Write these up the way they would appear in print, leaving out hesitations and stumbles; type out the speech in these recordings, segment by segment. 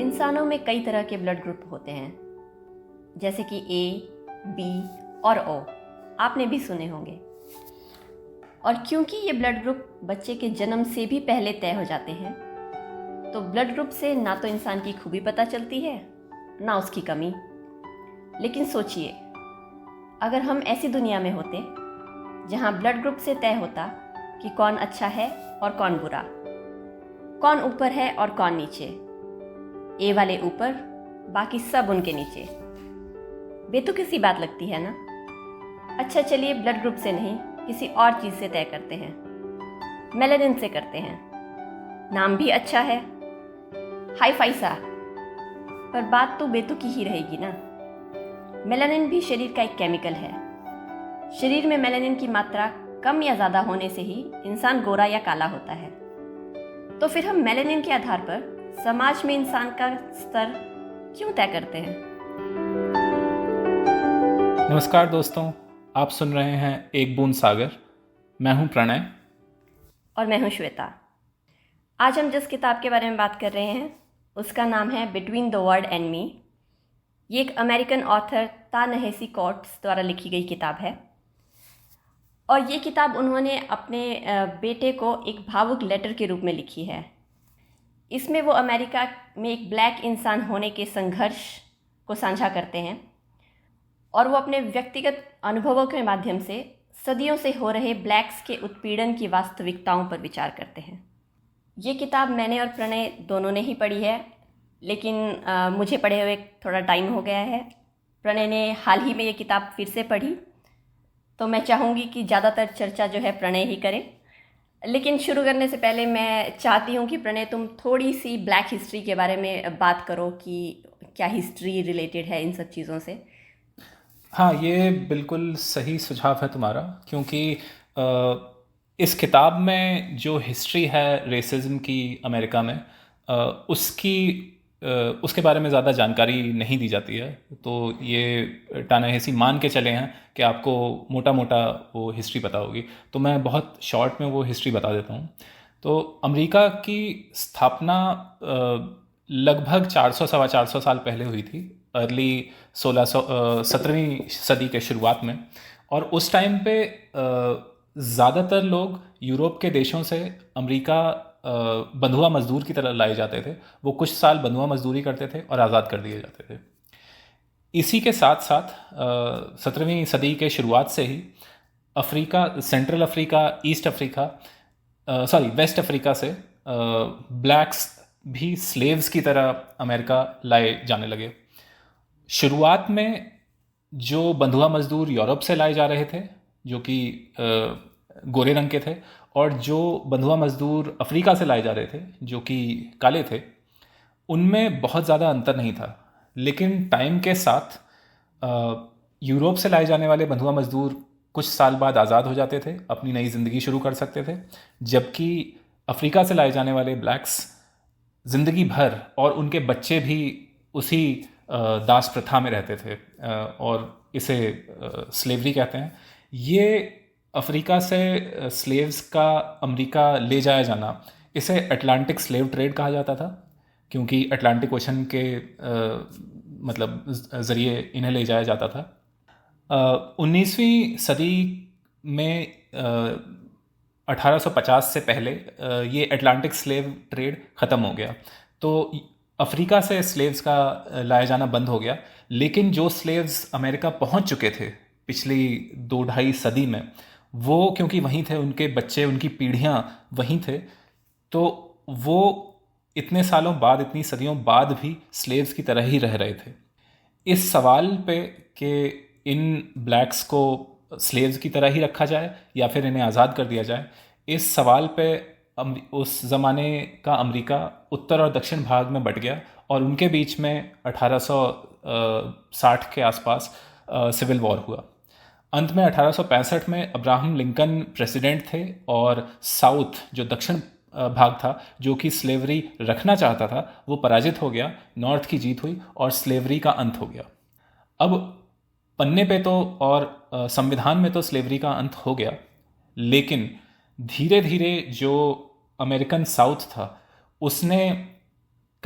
इंसानों में कई तरह के ब्लड ग्रुप होते हैं, जैसे कि ए, बी और ओ, आपने भी सुने होंगे। और क्योंकि ये ब्लड ग्रुप बच्चे के जन्म से भी पहले तय हो जाते हैं, तो ब्लड ग्रुप से ना तो इंसान की खूबी पता चलती है, ना उसकी कमी। लेकिन सोचिए, अगर हम ऐसी दुनिया में होते जहाँ ब्लड ग्रुप से तय होता कि कौन अच्छा है और कौन बुरा, कौन ऊपर है और कौन नीचे, ए वाले ऊपर, बाकी सब उनके नीचे। बेतुकी सी बात लगती है ना। अच्छा चलिए, ब्लड ग्रुप से नहीं, किसी और चीज़ से तय करते हैं। मेलानिन से करते हैं। नाम भी अच्छा है, हाई फाई सा, पर बात तो बेतुकी ही रहेगी ना। मेलानिन भी शरीर का एक केमिकल है। शरीर में मेलानिन की मात्रा कम या ज़्यादा होने से ही इंसान गोरा या काला होता है। तो फिर हम मेलानिन के आधार पर समाज में इंसान का स्तर क्यों तय करते हैं? नमस्कार दोस्तों, आप सुन रहे हैं एक बूंद सागर। मैं हूं प्रणय और मैं हूं श्वेता। आज हम जिस किताब के बारे में बात कर रहे हैं उसका नाम है between the word and me. ये एक अमेरिकन ऑथर ता-नहेसी कोट्स द्वारा लिखी गई किताब है। और ये किताब उन्होंने अपने बेटे को एक भावुक लेटर के रूप में लिखी है। इसमें वो अमेरिका में एक ब्लैक इंसान होने के संघर्ष को साझा करते हैं और वो अपने व्यक्तिगत अनुभवों के माध्यम से सदियों से हो रहे ब्लैक्स के उत्पीड़न की वास्तविकताओं पर विचार करते हैं। ये किताब मैंने और प्रणय दोनों ने ही पढ़ी है, लेकिन मुझे पढ़े हुए थोड़ा टाइम हो गया है। प्रणय ने हाल ही में ये किताब फिर से पढ़ी, तो मैं चाहूँगी कि ज़्यादातर चर्चा जो है प्रणय ही करें। लेकिन शुरू करने से पहले मैं चाहती हूँ कि प्रणय तुम थोड़ी सी ब्लैक हिस्ट्री के बारे में बात करो कि क्या हिस्ट्री रिलेटेड है इन सब चीज़ों से। हाँ, ये बिल्कुल सही सुझाव है तुम्हारा, क्योंकि इस किताब में जो हिस्ट्री है रेसिज्म की अमेरिका में, उसके बारे में ज़्यादा जानकारी नहीं दी जाती है। तो ये ता-नहेसी मान के चले हैं कि आपको मोटा मोटा वो हिस्ट्री पता होगी, तो मैं बहुत शॉर्ट में वो हिस्ट्री बता देता हूँ। तो अमेरिका की स्थापना लगभग 400 सवा 400 साल पहले हुई थी, अर्ली 17वीं सदी के शुरुआत में। और उस टाइम पे ज़्यादातर लोग यूरोप के देशों से अमेरिका बंधुआ मजदूर की तरह लाए जाते थे। वो कुछ साल बंधुआ मजदूरी करते थे और आज़ाद कर दिए जाते थे। इसी के साथ साथ 17वीं सदी के शुरुआत से ही Africa, central Africa, east Africa, west Africa से ब्लैक्स भी स्लेव्स की तरह अमेरिका लाए जाने लगे। शुरुआत में जो बंधुआ मजदूर यूरोप से लाए जा रहे थे, जो कि गोरे रंग के थे, और जो बंधुआ मजदूर अफ्रीका से लाए जा रहे थे, जो कि काले थे, उनमें बहुत ज़्यादा अंतर नहीं था। लेकिन टाइम के साथ यूरोप से लाए जाने वाले बंधुआ मजदूर कुछ साल बाद आज़ाद हो जाते थे, अपनी नई ज़िंदगी शुरू कर सकते थे, जबकि अफ्रीका से लाए जाने वाले ब्लैक्स ज़िंदगी भर, और उनके बच्चे भी उसी दास प्रथा में रहते थे, और इसे स्लेवरी कहते हैं। ये अफ्रीका से स्लेव्स का अमेरिका ले जाया जाना, इसे अटलांटिक स्लेव ट्रेड कहा जाता था, क्योंकि अटलांटिक ओशन के ज़रिए इन्हें ले जाया जाता था। 19वीं सदी में 1850 से पहले ये अटलांटिक स्लेव ट्रेड ख़त्म हो गया, तो अफ्रीका से स्लेव्स का लाया जाना बंद हो गया। लेकिन जो स्लेव्स अमेरिका पहुंच चुके थे पिछली 2-2.5 सदी में, वो क्योंकि वहीं थे, उनके बच्चे, उनकी पीढ़ियां वहीं थे, तो वो इतने सालों बाद, इतनी सदियों बाद भी स्लेव्स की तरह ही रह रहे थे। इस सवाल पे कि इन ब्लैक्स को स्लेव्स की तरह ही रखा जाए या फिर इन्हें आज़ाद कर दिया जाए, इस सवाल पे उस ज़माने का अमेरिका उत्तर और दक्षिण भाग में बट गया, और उनके बीच में 1860 के आसपास सिविल वॉर हुआ। अंत में 1865 में अब्राहम लिंकन प्रेसिडेंट थे, और साउथ, जो दक्षिण भाग था, जो कि स्लेवरी रखना चाहता था, वो पराजित हो गया। नॉर्थ की जीत हुई और स्लेवरी का अंत हो गया। अब पन्ने पे तो और संविधान में तो स्लेवरी का अंत हो गया, लेकिन धीरे धीरे जो अमेरिकन साउथ था उसने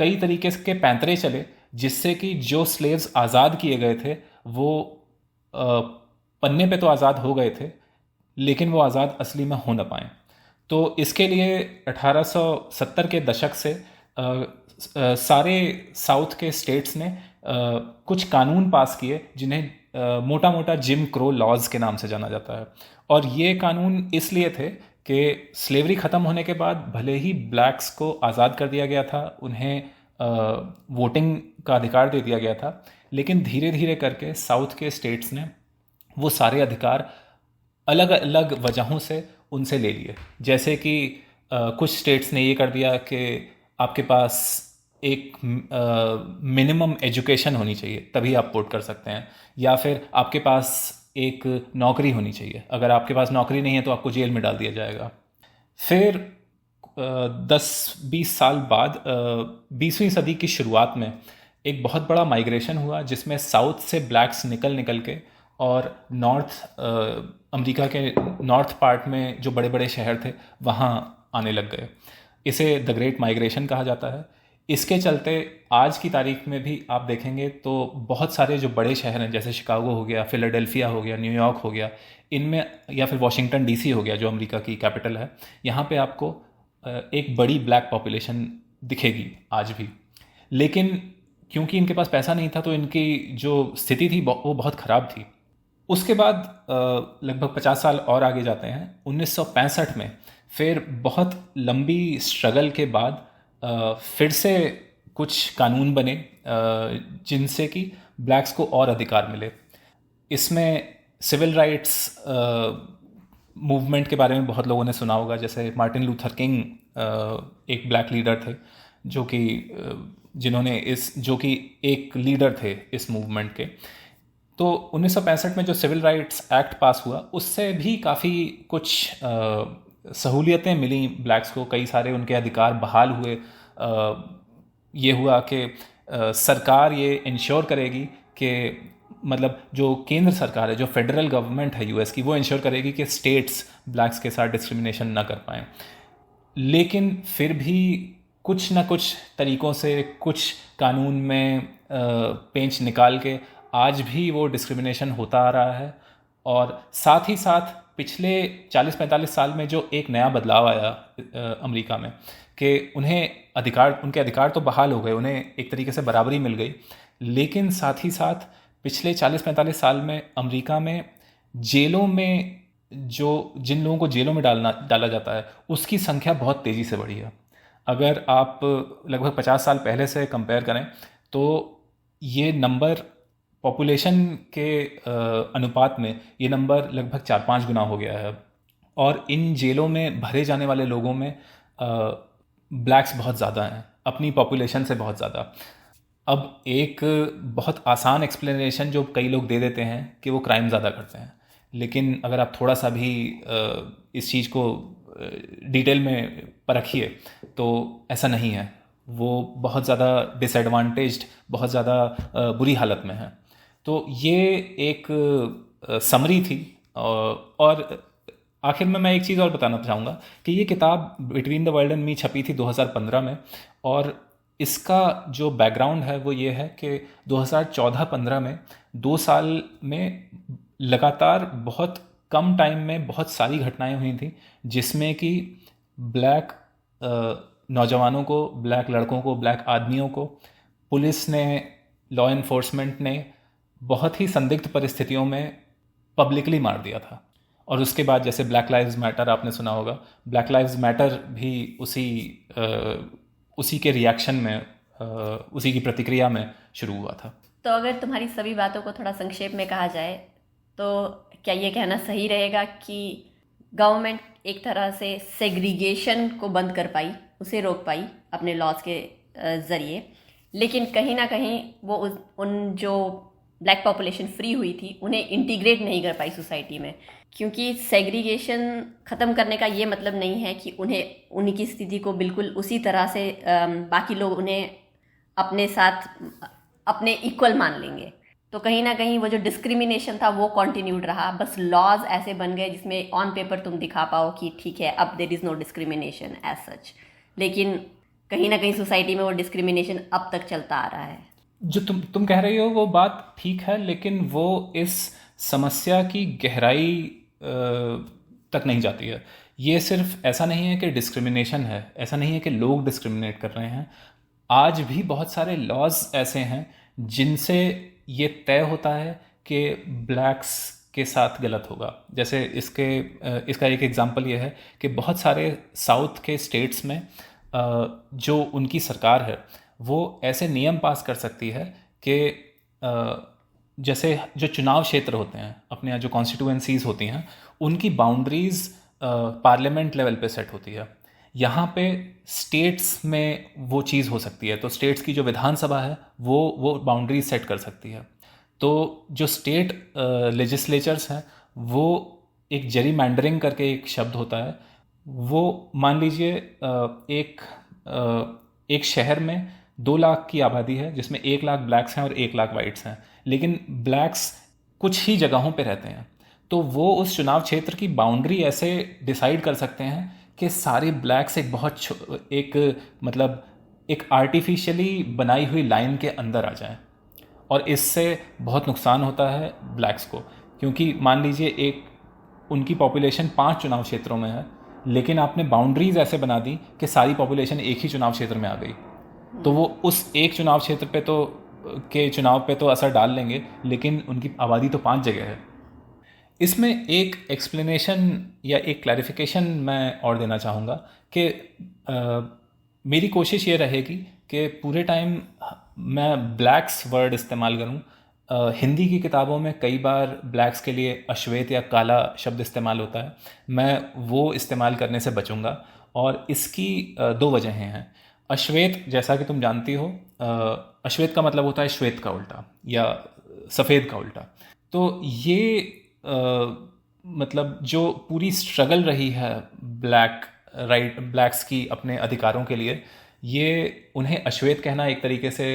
कई तरीके के पैंतरे चले जिससे कि जो स्लेव्स आज़ाद किए गए थे वो पन्ने पे तो आज़ाद हो गए थे, लेकिन वो आज़ाद असली में हो ना पाए। तो इसके लिए 1870 के दशक से सारे साउथ के स्टेट्स ने कुछ कानून पास किए जिन्हें मोटा मोटा जिम क्रो लॉज के नाम से जाना जाता है। और ये कानून इसलिए थे कि स्लेवरी ख़त्म होने के बाद भले ही ब्लैक्स को आज़ाद कर दिया गया था, उन्हें वोटिंग का अधिकार दे दिया गया था, लेकिन धीरे धीरे करके साउथ के स्टेट्स ने वो सारे अधिकार अलग अलग वजहों से उनसे ले लिए। जैसे कि कुछ स्टेट्स ने ये कर दिया कि आपके पास एक मिनिमम एजुकेशन होनी चाहिए तभी आप वोट कर सकते हैं, या फिर आपके पास एक नौकरी होनी चाहिए, अगर आपके पास नौकरी नहीं है तो आपको जेल में डाल दिया जाएगा। फिर 10-20 साल बाद 20वीं सदी की शुरुआत में एक बहुत बड़ा माइग्रेशन हुआ जिसमें साउथ से ब्लैक्स निकल के और अमेरिका के नॉर्थ पार्ट में जो बड़े बड़े शहर थे वहाँ आने लग गए। इसे द ग्रेट माइग्रेशन कहा जाता है। इसके चलते आज की तारीख में भी आप देखेंगे तो बहुत सारे जो बड़े शहर हैं, जैसे शिकागो हो गया, फिलाडेल्फिया हो गया, न्यूयॉर्क हो गया, इनमें, या फिर वॉशिंगटन डीसी हो गया जो अमेरिका की कैपिटल है, यहाँ पे आपको एक बड़ी ब्लैक पॉपुलेशन दिखेगी आज भी। लेकिन क्योंकि इनके पास पैसा नहीं था तो इनकी जो स्थिति थी वो बहुत ख़राब थी। उसके बाद लगभग 50 साल और आगे जाते हैं। 1965 में फिर बहुत लंबी स्ट्रगल के बाद फिर से कुछ कानून बने जिनसे कि ब्लैक्स को और अधिकार मिले। इसमें सिविल राइट्स मूवमेंट के बारे में बहुत लोगों ने सुना होगा, जैसे मार्टिन लूथर किंग एक ब्लैक लीडर थे जो कि एक लीडर थे इस मूवमेंट के। तो 1965 में जो सिविल राइट्स एक्ट पास हुआ उससे भी काफ़ी कुछ सहूलियतें मिली ब्लैक्स को, कई सारे उनके अधिकार बहाल हुए। ये हुआ कि सरकार ये इंश्योर करेगी कि मतलब जो केंद्र सरकार है, जो फेडरल गवर्नमेंट है यूएस की, वो इंश्योर करेगी कि स्टेट्स ब्लैक्स के साथ डिस्क्रिमिनेशन ना कर पाएँ। लेकिन फिर भी कुछ ना कुछ तरीक़ों से कुछ कानून में पेंच निकाल के आज भी वो डिस्क्रिमिनेशन होता आ रहा है। और साथ ही साथ पिछले 40-45 साल में जो एक नया बदलाव आया अमेरिका में कि उनके अधिकार तो बहाल हो गए, उन्हें एक तरीके से बराबरी मिल गई, लेकिन साथ ही साथ पिछले 40-45 साल में अमेरिका में जेलों में जिन लोगों को जेलों में डाला जाता है उसकी संख्या बहुत तेज़ी से बढ़ी है। अगर आप लगभग 50 साल पहले से कंपेयर करें तो ये नंबर पॉपुलेशन के अनुपात में ये नंबर लगभग 4-5 गुना हो गया है। और इन जेलों में भरे जाने वाले लोगों में ब्लैक्स बहुत ज़्यादा हैं, अपनी पॉपुलेशन से बहुत ज़्यादा। अब एक बहुत आसान एक्सप्लेनेशन जो कई लोग दे देते हैं कि वो क्राइम ज़्यादा करते हैं, लेकिन अगर आप थोड़ा सा भी इस चीज़ को डिटेल में परखिए तो ऐसा नहीं है। वो बहुत ज़्यादा डिसएडवांटेज्ड, बहुत ज़्यादा बुरी हालत में है। तो ये एक समरी थी। और आखिर में मैं एक चीज़ और बताना चाहूँगा कि ये किताब between the world and me छपी थी 2015 में, और इसका जो बैकग्राउंड है वो ये है कि 2014-15 में 2 साल में लगातार बहुत कम टाइम में बहुत सारी घटनाएं हुई थी जिसमें कि ब्लैक नौजवानों को, ब्लैक लड़कों को, ब्लैक आदमियों को पुलिस ने, लॉ इन्फोर्समेंट ने बहुत ही संदिग्ध परिस्थितियों में पब्लिकली मार दिया था। और उसके बाद जैसे ब्लैक लाइव्स मैटर आपने सुना होगा, ब्लैक लाइव्स मैटर भी उसी के रिएक्शन में, उसी की प्रतिक्रिया में शुरू हुआ था। तो अगर तुम्हारी सभी बातों को थोड़ा संक्षेप में कहा जाए तो क्या ये कहना सही रहेगा कि गवर्नमेंट एक तरह से सेग्रीगेशन को बंद कर पाई, उसे रोक पाई अपने लॉज के ज़रिए, लेकिन कहीं ना कहीं वो उन जो ब्लैक पॉपुलेशन फ्री हुई थी उन्हें इंटीग्रेट नहीं कर पाई सोसाइटी में? क्योंकि सेग्रीगेशन ख़त्म करने का ये मतलब नहीं है कि उनकी स्थिति को बिल्कुल उसी तरह से बाकी लोग उन्हें अपने साथ अपने इक्वल मान लेंगे। तो कहीं ना कहीं वो जो डिस्क्रिमिनेशन था वो कंटिन्यूड रहा, बस लॉज ऐसे बन गए जिसमें ऑन पेपर तुम दिखा पाओ कि ठीक है अब there is no discrimination as such, लेकिन कहीं ना कहीं सोसाइटी में वो डिस्क्रिमिनेशन अब तक चलता आ रहा है। जो तुम कह रही हो वो बात ठीक है, लेकिन वो इस समस्या की गहराई तक नहीं जाती है। ये सिर्फ ऐसा नहीं है कि डिस्क्रिमिनेशन है, ऐसा नहीं है कि लोग डिस्क्रिमिनेट कर रहे हैं। आज भी बहुत सारे लॉज ऐसे हैं जिनसे ये तय होता है कि ब्लैक्स के साथ गलत होगा। जैसे इसका एक एग्जांपल ये है कि बहुत सारे साउथ के स्टेट्स में जो उनकी सरकार है वो ऐसे नियम पास कर सकती है कि जैसे जो चुनाव क्षेत्र होते हैं अपने यहाँ, जो कॉन्स्टिट्यूएंसीज होती हैं, उनकी बाउंड्रीज पार्लियामेंट लेवल पे सेट होती है। यहाँ पे स्टेट्स में वो चीज़ हो सकती है, तो स्टेट्स की जो विधानसभा है वो बाउंड्रीज सेट कर सकती है। तो जो स्टेट लेजिस्लेचर्स हैं वो एक जेरीमैंडरिंग करके एक शब्द होता है, वो मान लीजिए एक शहर में 2 लाख की आबादी है जिसमें 1 लाख ब्लैक्स हैं और 1 लाख वाइट्स हैं, लेकिन ब्लैक्स कुछ ही जगहों पे रहते हैं। तो वो उस चुनाव क्षेत्र की बाउंड्री ऐसे डिसाइड कर सकते हैं कि सारे ब्लैक्स एक आर्टिफिशियली बनाई हुई लाइन के अंदर आ जाएं। और इससे बहुत नुकसान होता है ब्लैक्स को, क्योंकि मान लीजिए उनकी पॉपुलेशन 5 चुनाव क्षेत्रों में है, लेकिन आपने बाउंड्रीज ऐसे बना दी कि सारी पॉपुलेशन एक ही चुनाव क्षेत्र में आ गई, तो वो उस एक चुनाव क्षेत्र के चुनाव पे तो असर डाल लेंगे, लेकिन उनकी आबादी तो 5 जगह है। इसमें एक एक्सप्लेनेशन या एक क्लैरिफिकेशन मैं और देना चाहूँगा कि मेरी कोशिश ये रहेगी कि पूरे टाइम मैं ब्लैक्स वर्ड इस्तेमाल करूँ। हिंदी की किताबों में कई बार ब्लैक्स के लिए अश्वेत या काला शब्द इस्तेमाल होता है, मैं वो इस्तेमाल करने से बचूँगा। और इसकी 2 वजहें हैं। अश्वेत, जैसा कि तुम जानती हो, अश्वेत का मतलब होता है श्वेत का उल्टा या सफ़ेद का उल्टा। तो ये मतलब जो पूरी स्ट्रगल रही है ब्लैक्स की अपने अधिकारों के लिए, ये उन्हें अश्वेत कहना एक तरीके से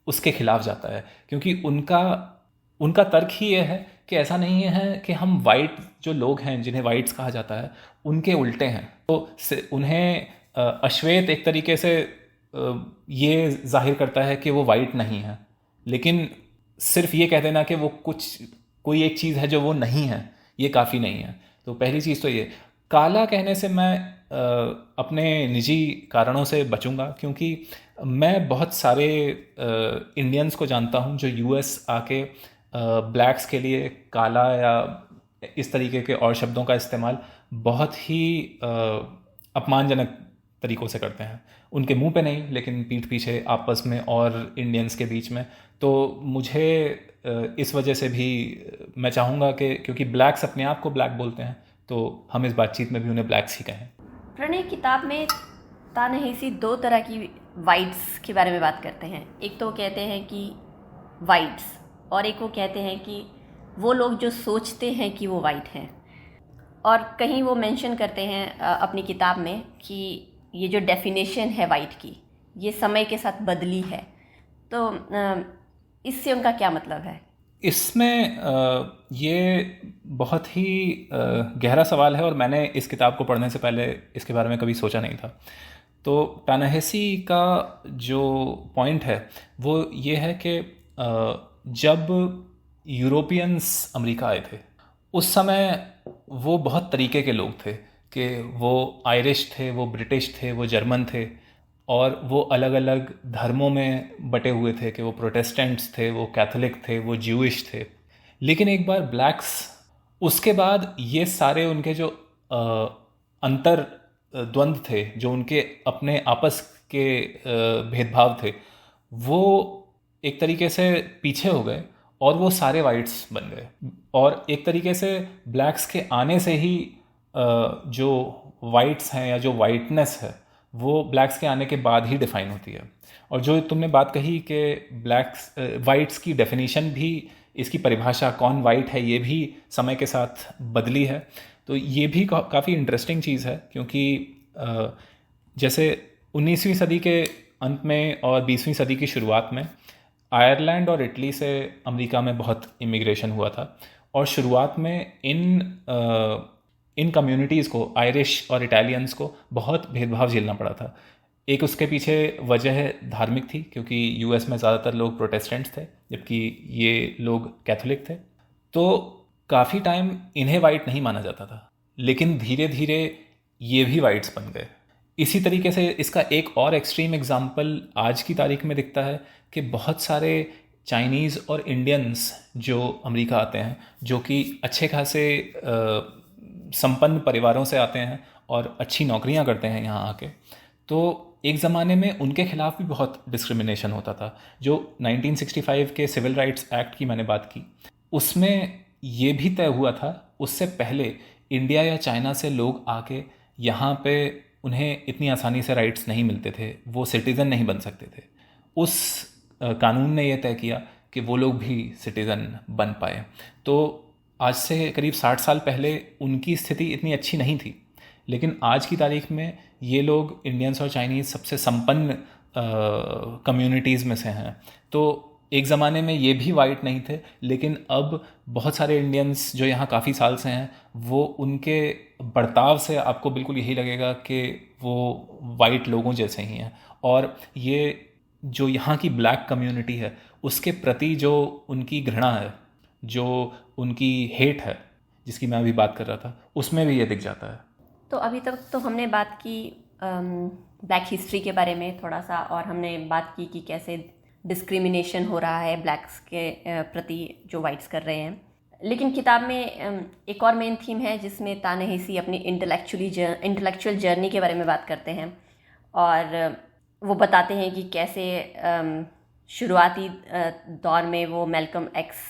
उसके खिलाफ जाता है, क्योंकि उनका तर्क ही ये है कि ऐसा नहीं है कि हम वाइट जो लोग हैं जिन्हें वाइट्स कहा जाता है उनके उल्टे हैं। तो उन्हें अश्वेत एक तरीके से ये जाहिर करता है कि वो वाइट नहीं है, लेकिन सिर्फ ये कह देना कि वो कोई एक चीज़ है जो वो नहीं है, ये काफ़ी नहीं है। तो पहली चीज़ तो ये। काला कहने से मैं अपने निजी कारणों से बचूंगा, क्योंकि मैं बहुत सारे इंडियंस को जानता हूं जो यूएस आके ब्लैक्स के लिए काला या इस तरीके के और शब्दों का इस्तेमाल बहुत ही अपमानजनक तरीक़ों से करते हैं। उनके मुंह पे नहीं, लेकिन पीठ पीछे आपस में और इंडियंस के बीच में। तो मुझे इस वजह से भी मैं चाहूँगा कि क्योंकि ब्लैक्स अपने आप को ब्लैक बोलते हैं, तो हम इस बातचीत में भी उन्हें ब्लैक्स ही कहें। प्रणय, किताब में तानहेसी 2 तरह की वाइट्स के बारे में बात करते हैं। एक तो वो कहते हैं कि वाइट्स, और एक वो कहते हैं कि वो लोग जो सोचते हैं कि वो वाइट हैं। और कहीं वो मेंशन करते हैं अपनी किताब में कि ये जो डेफिनेशन है वाइट की, ये समय के साथ बदली है। तो इससे उनका क्या मतलब है? इसमें ये बहुत ही गहरा सवाल है, और मैंने इस किताब को पढ़ने से पहले इसके बारे में कभी सोचा नहीं था। तो तानहेसी का जो पॉइंट है वो ये है कि जब यूरोपियंस अमेरिका आए थे, उस समय वो बहुत तरीके के लोग थे कि वो आयरिश थे, वो ब्रिटिश थे, वो जर्मन थे, और वो अलग अलग धर्मों में बटे हुए थे कि वो प्रोटेस्टेंट्स थे, वो कैथोलिक थे, वो ज्यूइश थे। लेकिन एक बार ब्लैक्स, उसके बाद ये सारे उनके जो अंतर द्वंद्व थे, जो उनके अपने आपस के भेदभाव थे, वो एक तरीके से पीछे हो गए और वो सारे वाइट्स बन गए। और एक तरीके से ब्लैक्स के आने से ही जो वाइट्स हैं या जो वाइटनेस है वो ब्लैक्स के आने के बाद ही डिफाइन होती है। और जो तुमने बात कही कि वाइट्स की डेफिनेशन भी, इसकी परिभाषा कौन वाइट है, ये भी समय के साथ बदली है। तो ये भी काफ़ी इंटरेस्टिंग चीज़ है, क्योंकि जैसे 19वीं सदी के अंत में और 20वीं सदी की शुरुआत में आयरलैंड और इटली से अमेरिका में बहुत इमिग्रेशन हुआ था, और शुरुआत में इन कम्युनिटीज़ को, आयरिश और इटालियंस को, बहुत भेदभाव झेलना पड़ा था। एक उसके पीछे वजह धार्मिक थी, क्योंकि यूएस में ज़्यादातर लोग प्रोटेस्टेंट्स थे जबकि ये लोग कैथोलिक थे। तो काफ़ी टाइम इन्हें वाइट नहीं माना जाता था, लेकिन धीरे धीरे ये भी वाइट्स बन गए। इसी तरीके से इसका एक और एक्सट्रीम एग्जाम्पल आज की तारीख में दिखता है कि बहुत सारे चाइनीज़ और इंडियंस जो अमेरिका आते हैं, जो कि अच्छे खासे संपन्न परिवारों से आते हैं और अच्छी नौकरियां करते हैं यहाँ आके, तो एक ज़माने में उनके खिलाफ भी बहुत डिस्क्रिमिनेशन होता था। जो 1965 के सिविल राइट्स एक्ट की मैंने बात की, उसमें ये भी तय हुआ था उससे पहले इंडिया या चाइना से लोग आके यहाँ पे उन्हें इतनी आसानी से राइट्स नहीं मिलते थे, वो सिटीज़न नहीं बन सकते थे। उस कानून ने यह तय किया कि वो लोग भी सिटीज़न बन पाए। तो आज से करीब 60 साल पहले उनकी स्थिति इतनी अच्छी नहीं थी, लेकिन आज की तारीख में ये लोग, इंडियंस और चाइनीज़, सबसे संपन्न कम्युनिटीज़ में से हैं। तो एक ज़माने में ये भी वाइट नहीं थे, लेकिन अब बहुत सारे इंडियंस जो यहाँ काफ़ी साल से हैं, वो उनके बर्ताव से आपको बिल्कुल यही लगेगा कि वो वाइट लोगों जैसे ही हैं। और ये जो यहाँ की ब्लैक कम्युनिटी है उसके प्रति जो उनकी घृणा है, जो उनकी हेट है, जिसकी मैं अभी बात कर रहा था, उसमें भी ये दिख जाता है। तो अभी तक तो हमने बात की ब्लैक हिस्ट्री के बारे में थोड़ा सा, और हमने बात की कि कैसे डिस्क्रिमिनेशन हो रहा है ब्लैक्स के प्रति जो वाइट्स कर रहे हैं। लेकिन किताब में एक और मेन थीम है जिसमें तानहेसी अपनी इंटेलेक्चुअल जर्नी के बारे में बात करते हैं, और वो बताते हैं कि कैसे शुरुआती दौर में वो मैल्कम एक्स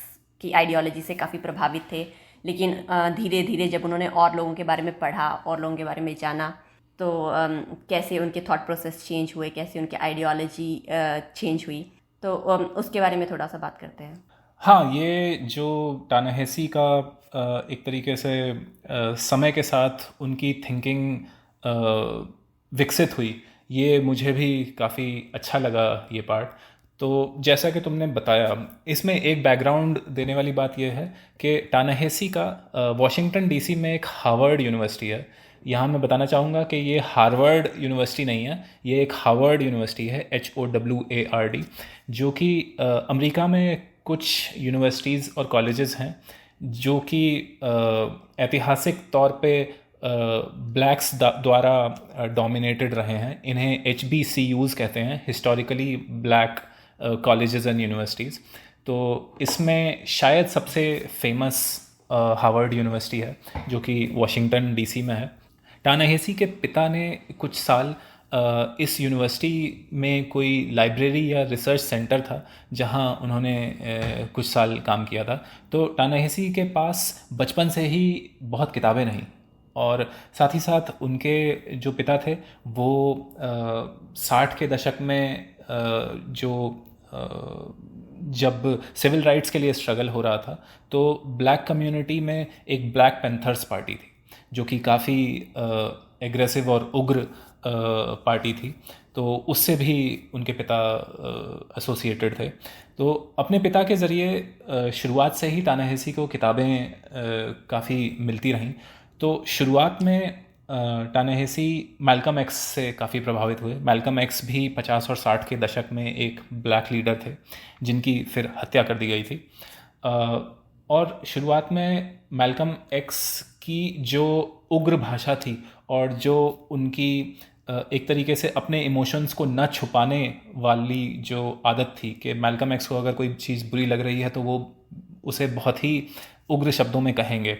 की आइडियोलॉजी से काफ़ी प्रभावित थे, लेकिन धीरे धीरे जब उन्होंने और लोगों के बारे में पढ़ा, और लोगों के बारे में जाना, तो कैसे उनके थॉट प्रोसेस चेंज हुए, कैसे उनकी आइडियोलॉजी चेंज हुई। तो उसके बारे में थोड़ा सा बात करते हैं। हाँ, ये जो तानहेसी का एक तरीके से समय के साथ उनकी थिंकिंग विकसित हुई, ये मुझे भी काफ़ी अच्छा लगा ये पार्ट। तो जैसा कि तुमने बताया, इसमें एक बैकग्राउंड देने वाली बात यह है कि तानहेसी का वॉशिंगटन डीसी में एक हार्वर्ड यूनिवर्सिटी है। यहाँ मैं बताना चाहूँगा कि ये हार्वर्ड यूनिवर्सिटी नहीं है, ये एक हार्वर्ड यूनिवर्सिटी है, HOWARD, जो कि अमेरिका में कुछ यूनिवर्सिटीज़ और कॉलेजेस हैं जो कि ऐतिहासिक तौर पे ब्लैक्स द्वारा डोमिनेटेड रहे हैं। इन्हें HBCUs कहते हैं, historically black colleges and universities. तो इसमें शायद सबसे फेमस हार्वर्ड यूनिवर्सिटी है जो कि वॉशिंगटन DC में है। तानहेसी के पिता ने कुछ साल इस यूनिवर्सिटी में कोई लाइब्रेरी या रिसर्च सेंटर था जहां उन्होंने कुछ साल काम किया था। तो तानहेसी के पास बचपन से ही बहुत किताबें नहीं, और साथ ही साथ उनके जो पिता थे वो 60 के दशक में जब सिविल राइट्स के लिए स्ट्रगल हो रहा था, तो ब्लैक कम्युनिटी में एक ब्लैक पैंथर्स पार्टी थी जो कि काफ़ी एग्रेसिव और उग्र पार्टी थी। तो उससे भी उनके पिता एसोसिएटेड थे। तो अपने पिता के ज़रिए शुरुआत से ही तानहेसी को किताबें काफ़ी मिलती रहीं। तो शुरुआत में तानहेसी मैल्कम एक्स से काफ़ी प्रभावित हुए। मैल्कम एक्स भी 50 और 60 के दशक में एक ब्लैक लीडर थे जिनकी फिर हत्या कर दी गई थी। और शुरुआत में मैल्कम एक्स की जो उग्र भाषा थी और जो उनकी एक तरीके से अपने इमोशंस को न छुपाने वाली जो आदत थी कि मैल्कम एक्स को अगर कोई चीज़ बुरी लग रही है तो वो उसे बहुत ही उग्र शब्दों में कहेंगे,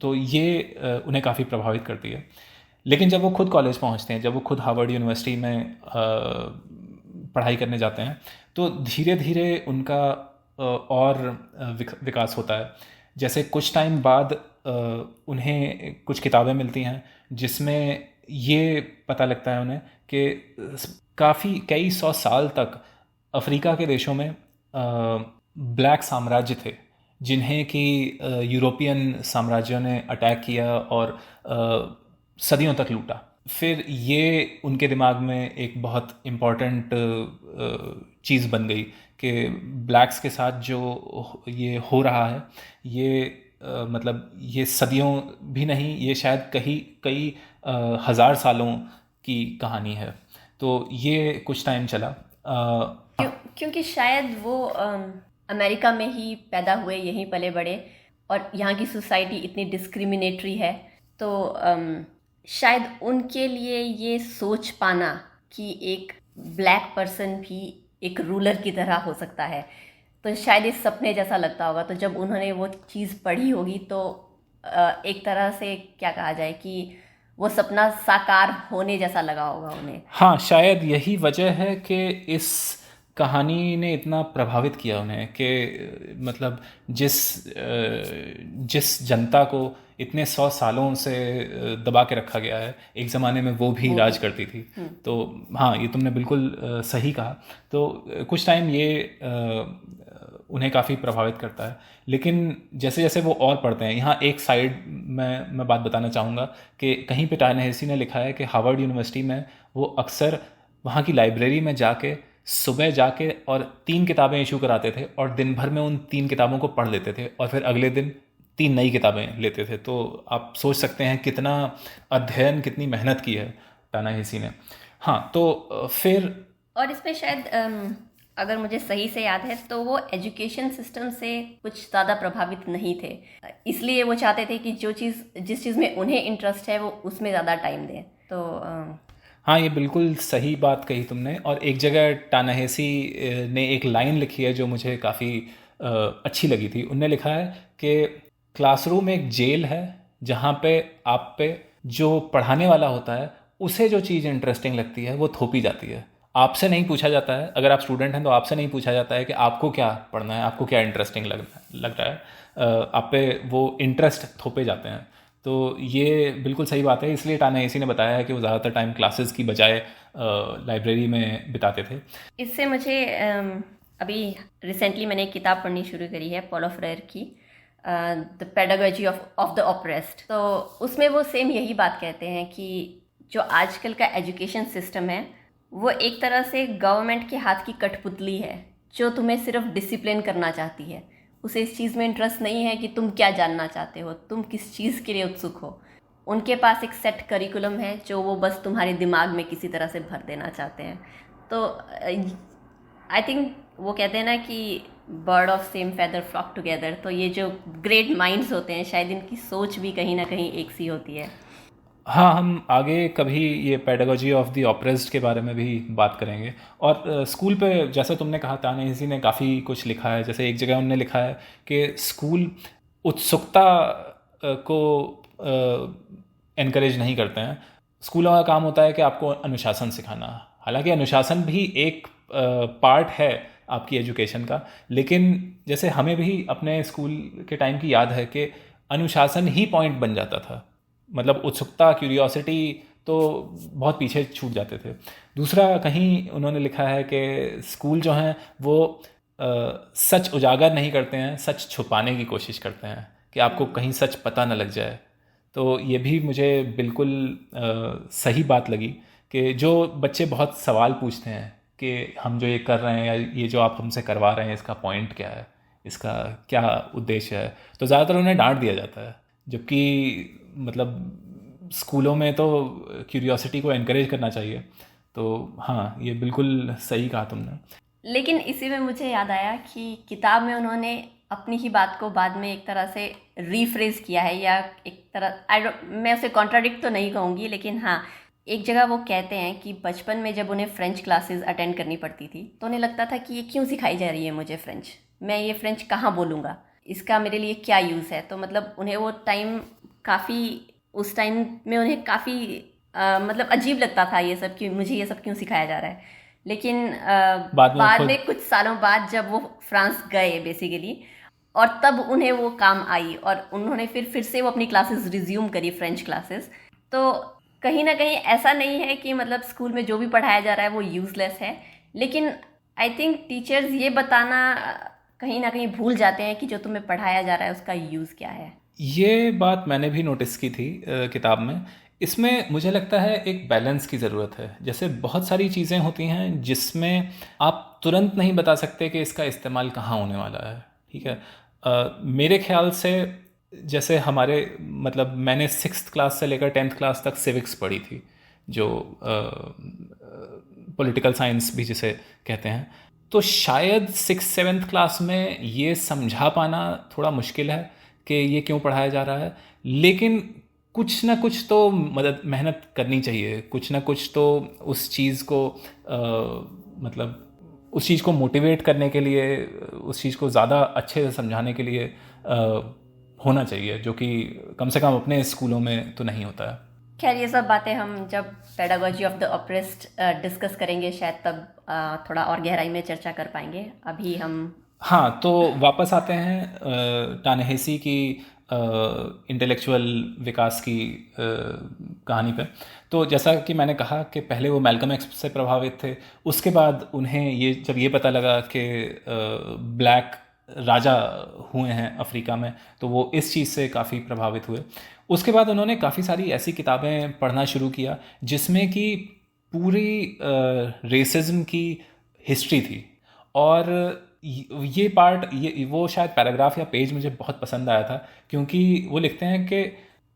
तो ये उन्हें काफ़ी प्रभावित करती है। लेकिन जब वो खुद कॉलेज पहुंचते हैं, जब वो खुद हार्वर्ड यूनिवर्सिटी में पढ़ाई करने जाते हैं, तो धीरे धीरे उनका और विकास होता है। जैसे कुछ टाइम बाद उन्हें कुछ किताबें मिलती हैं जिसमें ये पता लगता है उन्हें कि कई सौ साल तक अफ्रीका के देशों में ब्लैक साम्राज्य थे जिन्हें कि यूरोपियन साम्राज्यों ने अटैक किया और सदियों तक लूटा। फिर ये उनके दिमाग में एक बहुत इम्पॉर्टेंट चीज़ बन गई कि ब्लैक्स के साथ जो ये हो रहा है, ये मतलब ये सदियों भी नहीं, ये शायद कई हज़ार सालों की कहानी है। तो ये कुछ टाइम चला। क्योंकि शायद वो अमेरिका में ही पैदा हुए, यहीं पले बड़े, और यहाँ की सोसाइटी इतनी डिस्क्रिमिनेटरी है, तो शायद उनके लिए ये सोच पाना कि एक ब्लैक पर्सन भी एक रूलर की तरह हो सकता है, तो शायद ये सपने जैसा लगता होगा। तो जब उन्होंने वो चीज़ पढ़ी होगी तो एक तरह से क्या कहा जाए कि वो सपना साकार होने जैसा लगा होगा उन्हें। हाँ, शायद यही वजह है कि इस कहानी ने इतना प्रभावित किया उन्हें कि मतलब जिस जनता को इतने 100 सालों से दबा के रखा गया है, एक ज़माने में वो भी राज करती थी। तो हाँ, ये तुमने बिल्कुल सही कहा। तो कुछ टाइम ये उन्हें काफ़ी प्रभावित करता है। लेकिन जैसे जैसे वो और पढ़ते हैं, यहाँ एक साइड में मैं बात बताना चाहूँगा कि कहीं पे टा-नहेसी ने लिखा है कि हार्वर्ड यूनिवर्सिटी में वो अक्सर वहाँ की लाइब्रेरी में जाके सुबह जाके और 3 किताबें इशू कराते थे और दिन भर में उन 3 किताबों को पढ़ लेते थे और फिर अगले दिन 3 नई किताबें लेते थे। तो आप सोच सकते हैं कितना अध्ययन, कितनी मेहनत की है टा-नहेसी ने। हाँ, तो फिर और इसमें शायद अगर मुझे सही से याद है तो वो एजुकेशन सिस्टम से कुछ ज़्यादा प्रभावित नहीं थे, इसलिए वो चाहते थे कि जिस चीज़ में उन्हें इंटरेस्ट है वो उसमें ज़्यादा टाइम दें। तो हाँ, ये बिल्कुल सही बात कही तुमने। और एक जगह टा-नहेसी ने एक लाइन लिखी है जो मुझे काफ़ी अच्छी लगी थी। उनने लिखा है कि क्लासरूम एक जेल है जहाँ पे आप पे जो पढ़ाने वाला होता है उसे जो चीज़ इंटरेस्टिंग लगती है वो थोपी जाती है। आपसे नहीं पूछा जाता है, अगर आप स्टूडेंट हैं तो आपसे नहीं पूछा जाता है कि आपको क्या पढ़ना है, आपको क्या इंटरेस्टिंग लग रहा है। आप पे वो इंटरेस्ट थोपे जाते हैं। तो ये बिल्कुल सही बात है। इसलिए टा-नहेसी ने बताया है कि वो ज़्यादातर टाइम क्लासेस की बजाय लाइब्रेरी में बिताते थे। इससे मुझे अभी रिसेंटली मैंने एक किताब पढ़नी शुरू करी है पॉलो फ्रेयर की, the pedagogy of the oppressed. तो उसमें वो सेम यही बात कहते हैं कि जो आजकल का एजुकेशन सिस्टम है वो एक तरह से गवर्नमेंट के हाथ की कठपुतली है जो तुम्हें सिर्फ डिसिप्लिन करना चाहती है। उसे इस चीज़ में इंटरेस्ट नहीं है कि तुम क्या जानना चाहते हो, तुम किस चीज़ के लिए उत्सुक हो। उनके पास एक सेट करिकुलम है जो वो बस तुम्हारे दिमाग में किसी तरह से भर देना चाहते हैं। तो आई थिंक वो कहते हैं ना कि bird of same feather flock together. तो ये जो ग्रेट माइंड्स होते हैं शायद इनकी सोच भी कहीं ना कहीं एक सी होती है। हाँ, हम आगे कभी ये पेडागॉजी ऑफ द ऑप्रेस्ड के बारे में भी बात करेंगे। और स्कूल पे जैसे तुमने कहा, टा-नहेसी ने काफ़ी कुछ लिखा है। जैसे एक जगह उन्होंने लिखा है कि स्कूल उत्सुकता को एनकरेज नहीं करते हैं। स्कूलों का काम होता है कि आपको अनुशासन सिखाना। हालांकि अनुशासन भी एक पार्ट है आपकी एजुकेशन का, लेकिन जैसे हमें भी अपने स्कूल के टाइम की याद है कि अनुशासन ही पॉइंट बन जाता था। मतलब उत्सुकता, क्यूरियोसिटी तो बहुत पीछे छूट जाते थे। दूसरा, कहीं उन्होंने लिखा है कि स्कूल जो हैं वो सच उजागर नहीं करते हैं, सच छुपाने की कोशिश करते हैं कि आपको कहीं सच पता न लग जाए। तो ये भी मुझे बिल्कुल सही बात लगी कि जो बच्चे बहुत सवाल पूछते हैं कि हम जो ये कर रहे हैं या ये जो आप हमसे करवा रहे हैं इसका पॉइंट क्या है, इसका क्या उद्देश्य है, तो ज़्यादातर उन्हें डांट दिया जाता है। जबकि मतलब स्कूलों में तो क्यूरियोसिटी को एनकरेज करना चाहिए। तो हाँ, ये बिल्कुल सही कहा तुमने। लेकिन इसी में मुझे याद आया कि किताब में उन्होंने अपनी ही बात को बाद में एक तरह से रीफ्रेज किया है, या एक तरह मैं उसे कॉन्ट्राडिक्ट तो नहीं कहूँगी, लेकिन हाँ, एक जगह वो कहते हैं कि बचपन में जब उन्हें फ़्रेंच क्लासेस अटेंड करनी पड़ती थी तो उन्हें लगता था कि ये क्यों सिखाई जा रही है मुझे फ़्रेंच, मैं ये फ़्रेंच कहाँ बोलूँगा, इसका मेरे लिए क्या यूज़ है। तो मतलब उन्हें वो टाइम उस टाइम में उन्हें काफ़ी मतलब अजीब लगता था ये सब, कि मुझे ये सब क्यों सिखाया जा रहा है। लेकिन बाद में कुछ सालों बाद जब वो फ्रांस गए बेसिकली, और तब उन्हें वो काम आई और उन्होंने फिर से वो अपनी क्लासेस रिज्यूम करी, फ्रेंच क्लासेस। तो कहीं ना कहीं ऐसा नहीं है कि मतलब स्कूल में जो भी पढ़ाया जा रहा है वो यूज़लेस है, लेकिन आई थिंक टीचर्स ये बताना कहीं ना कहीं भूल जाते हैं कि जो तुम्हें पढ़ाया जा रहा है उसका यूज़ क्या है। ये बात मैंने भी नोटिस की थी किताब में। इसमें मुझे लगता है एक बैलेंस की ज़रूरत है। जैसे बहुत सारी चीज़ें होती हैं जिसमें आप तुरंत नहीं बता सकते कि इसका इस्तेमाल कहाँ होने वाला है, ठीक है। मेरे ख्याल से जैसे हमारे मतलब मैंने 6th क्लास से लेकर 10th क्लास तक सिविक्स पढ़ी थी, जो पॉलिटिकल साइंस भी जिसे कहते हैं। तो शायद 6th-7th क्लास में ये समझा पाना थोड़ा मुश्किल है कि ये क्यों पढ़ाया जा रहा है, लेकिन कुछ ना कुछ तो मेहनत करनी चाहिए, कुछ ना कुछ तो उस चीज़ को मतलब उस चीज़ को मोटिवेट करने के लिए, उस चीज़ को ज़्यादा अच्छे से समझाने के लिए होना चाहिए, जो कि कम से कम अपने स्कूलों में तो नहीं होता है। खैर ये सब बातें हम जब pedagogy of the oppressed discuss करेंगे शायद तब थोड़ा और गहराई में चर्चा कर पाएंगे। अभी हम हाँ, तो वापस आते हैं टानेहेसी की इंटेलेक्चुअल विकास की कहानी पे। तो जैसा कि मैंने कहा कि पहले वो मैल्कम एक्स से प्रभावित थे, उसके बाद उन्हें जब ये पता लगा कि ब्लैक राजा हुए हैं अफ्रीका में, तो वो इस चीज़ से काफ़ी प्रभावित हुए। उसके बाद उन्होंने काफ़ी सारी ऐसी किताबें पढ़ना शुरू किया जिसमें कि पूरी रेसिज्म की हिस्ट्री थी। और ये पार्ट वो शायद पैराग्राफ या पेज मुझे बहुत पसंद आया था, क्योंकि वो लिखते हैं कि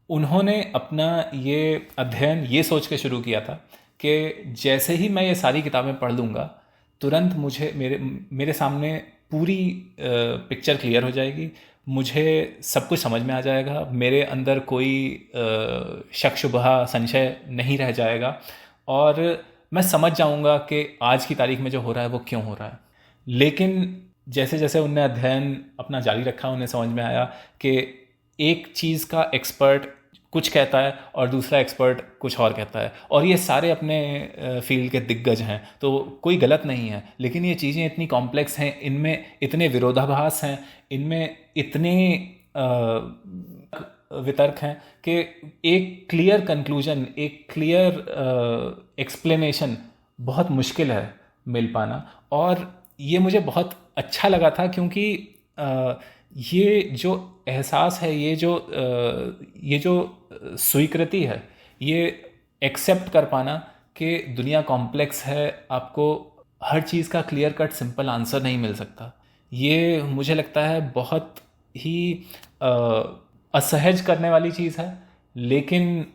उन्होंने अपना ये अध्ययन ये सोच के शुरू किया था कि जैसे ही मैं ये सारी किताबें पढ़ लूँगा, तुरंत मुझे मेरे सामने पूरी पिक्चर क्लियर हो जाएगी, मुझे सब कुछ समझ में आ जाएगा, मेरे अंदर कोई शक शुबहा संशय नहीं रह जाएगा, और मैं समझ जाऊंगा कि आज की तारीख में जो हो रहा है वो क्यों हो रहा है। लेकिन जैसे जैसे उनने अध्ययन अपना जारी रखा, उन्हें समझ में आया कि एक चीज़ का एक्सपर्ट कुछ कहता है और दूसरा एक्सपर्ट कुछ और कहता है, और ये सारे अपने फील्ड के दिग्गज हैं, तो कोई गलत नहीं है, लेकिन ये चीज़ें इतनी कॉम्प्लेक्स हैं, इनमें इतने विरोधाभास हैं, इनमें इतने वितर्क हैं कि एक क्लियर कंक्लूजन, एक क्लियर एक्सप्लेनेशन बहुत मुश्किल है मिल पाना। और ये मुझे बहुत अच्छा लगा था, क्योंकि ये जो एहसास है, ये जो स्वीकृति है, ये एक्सेप्ट कर पाना कि दुनिया कॉम्प्लेक्स है, आपको हर चीज़ का क्लियर कट सिंपल आंसर नहीं मिल सकता, ये मुझे लगता है बहुत ही असहज करने वाली चीज़ है, लेकिन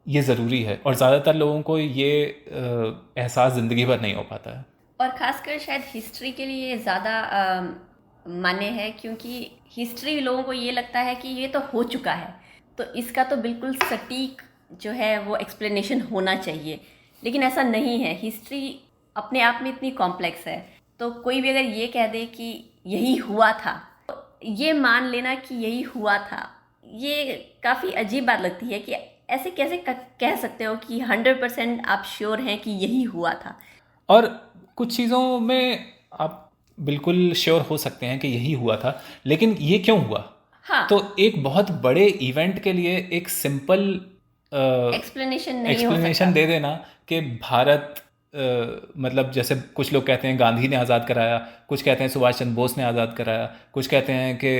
ये ज़रूरी है, और ज़्यादातर लोगों को ये एहसास ज़िंदगी भर नहीं हो पाता है। और ख़ासकर शायद हिस्ट्री के लिए ज़्यादा मान्य है, क्योंकि हिस्ट्री लोगों को ये लगता है कि ये तो हो चुका है, तो इसका तो बिल्कुल सटीक जो है वो एक्सप्लेनेशन होना चाहिए, लेकिन ऐसा नहीं है। हिस्ट्री अपने आप में इतनी कॉम्प्लेक्स है, तो कोई भी अगर ये कह दे कि यही हुआ था, तो ये मान लेना कि यही हुआ था, ये काफ़ी अजीब बात लगती है कि ऐसे कैसे कह सकते हो कि 100% आप श्योर हैं कि यही हुआ था। और कुछ चीज़ों में आप बिल्कुल श्योर हो सकते हैं कि यही हुआ था, लेकिन ये क्यों हुआ? हाँ, तो एक बहुत बड़े इवेंट के लिए एक सिंपल एक्सप्लेनेशन दे देना कि भारत मतलब जैसे कुछ लोग कहते हैं गांधी ने आज़ाद कराया, कुछ कहते हैं सुभाष चंद्र बोस ने आज़ाद कराया, कुछ कहते हैं कि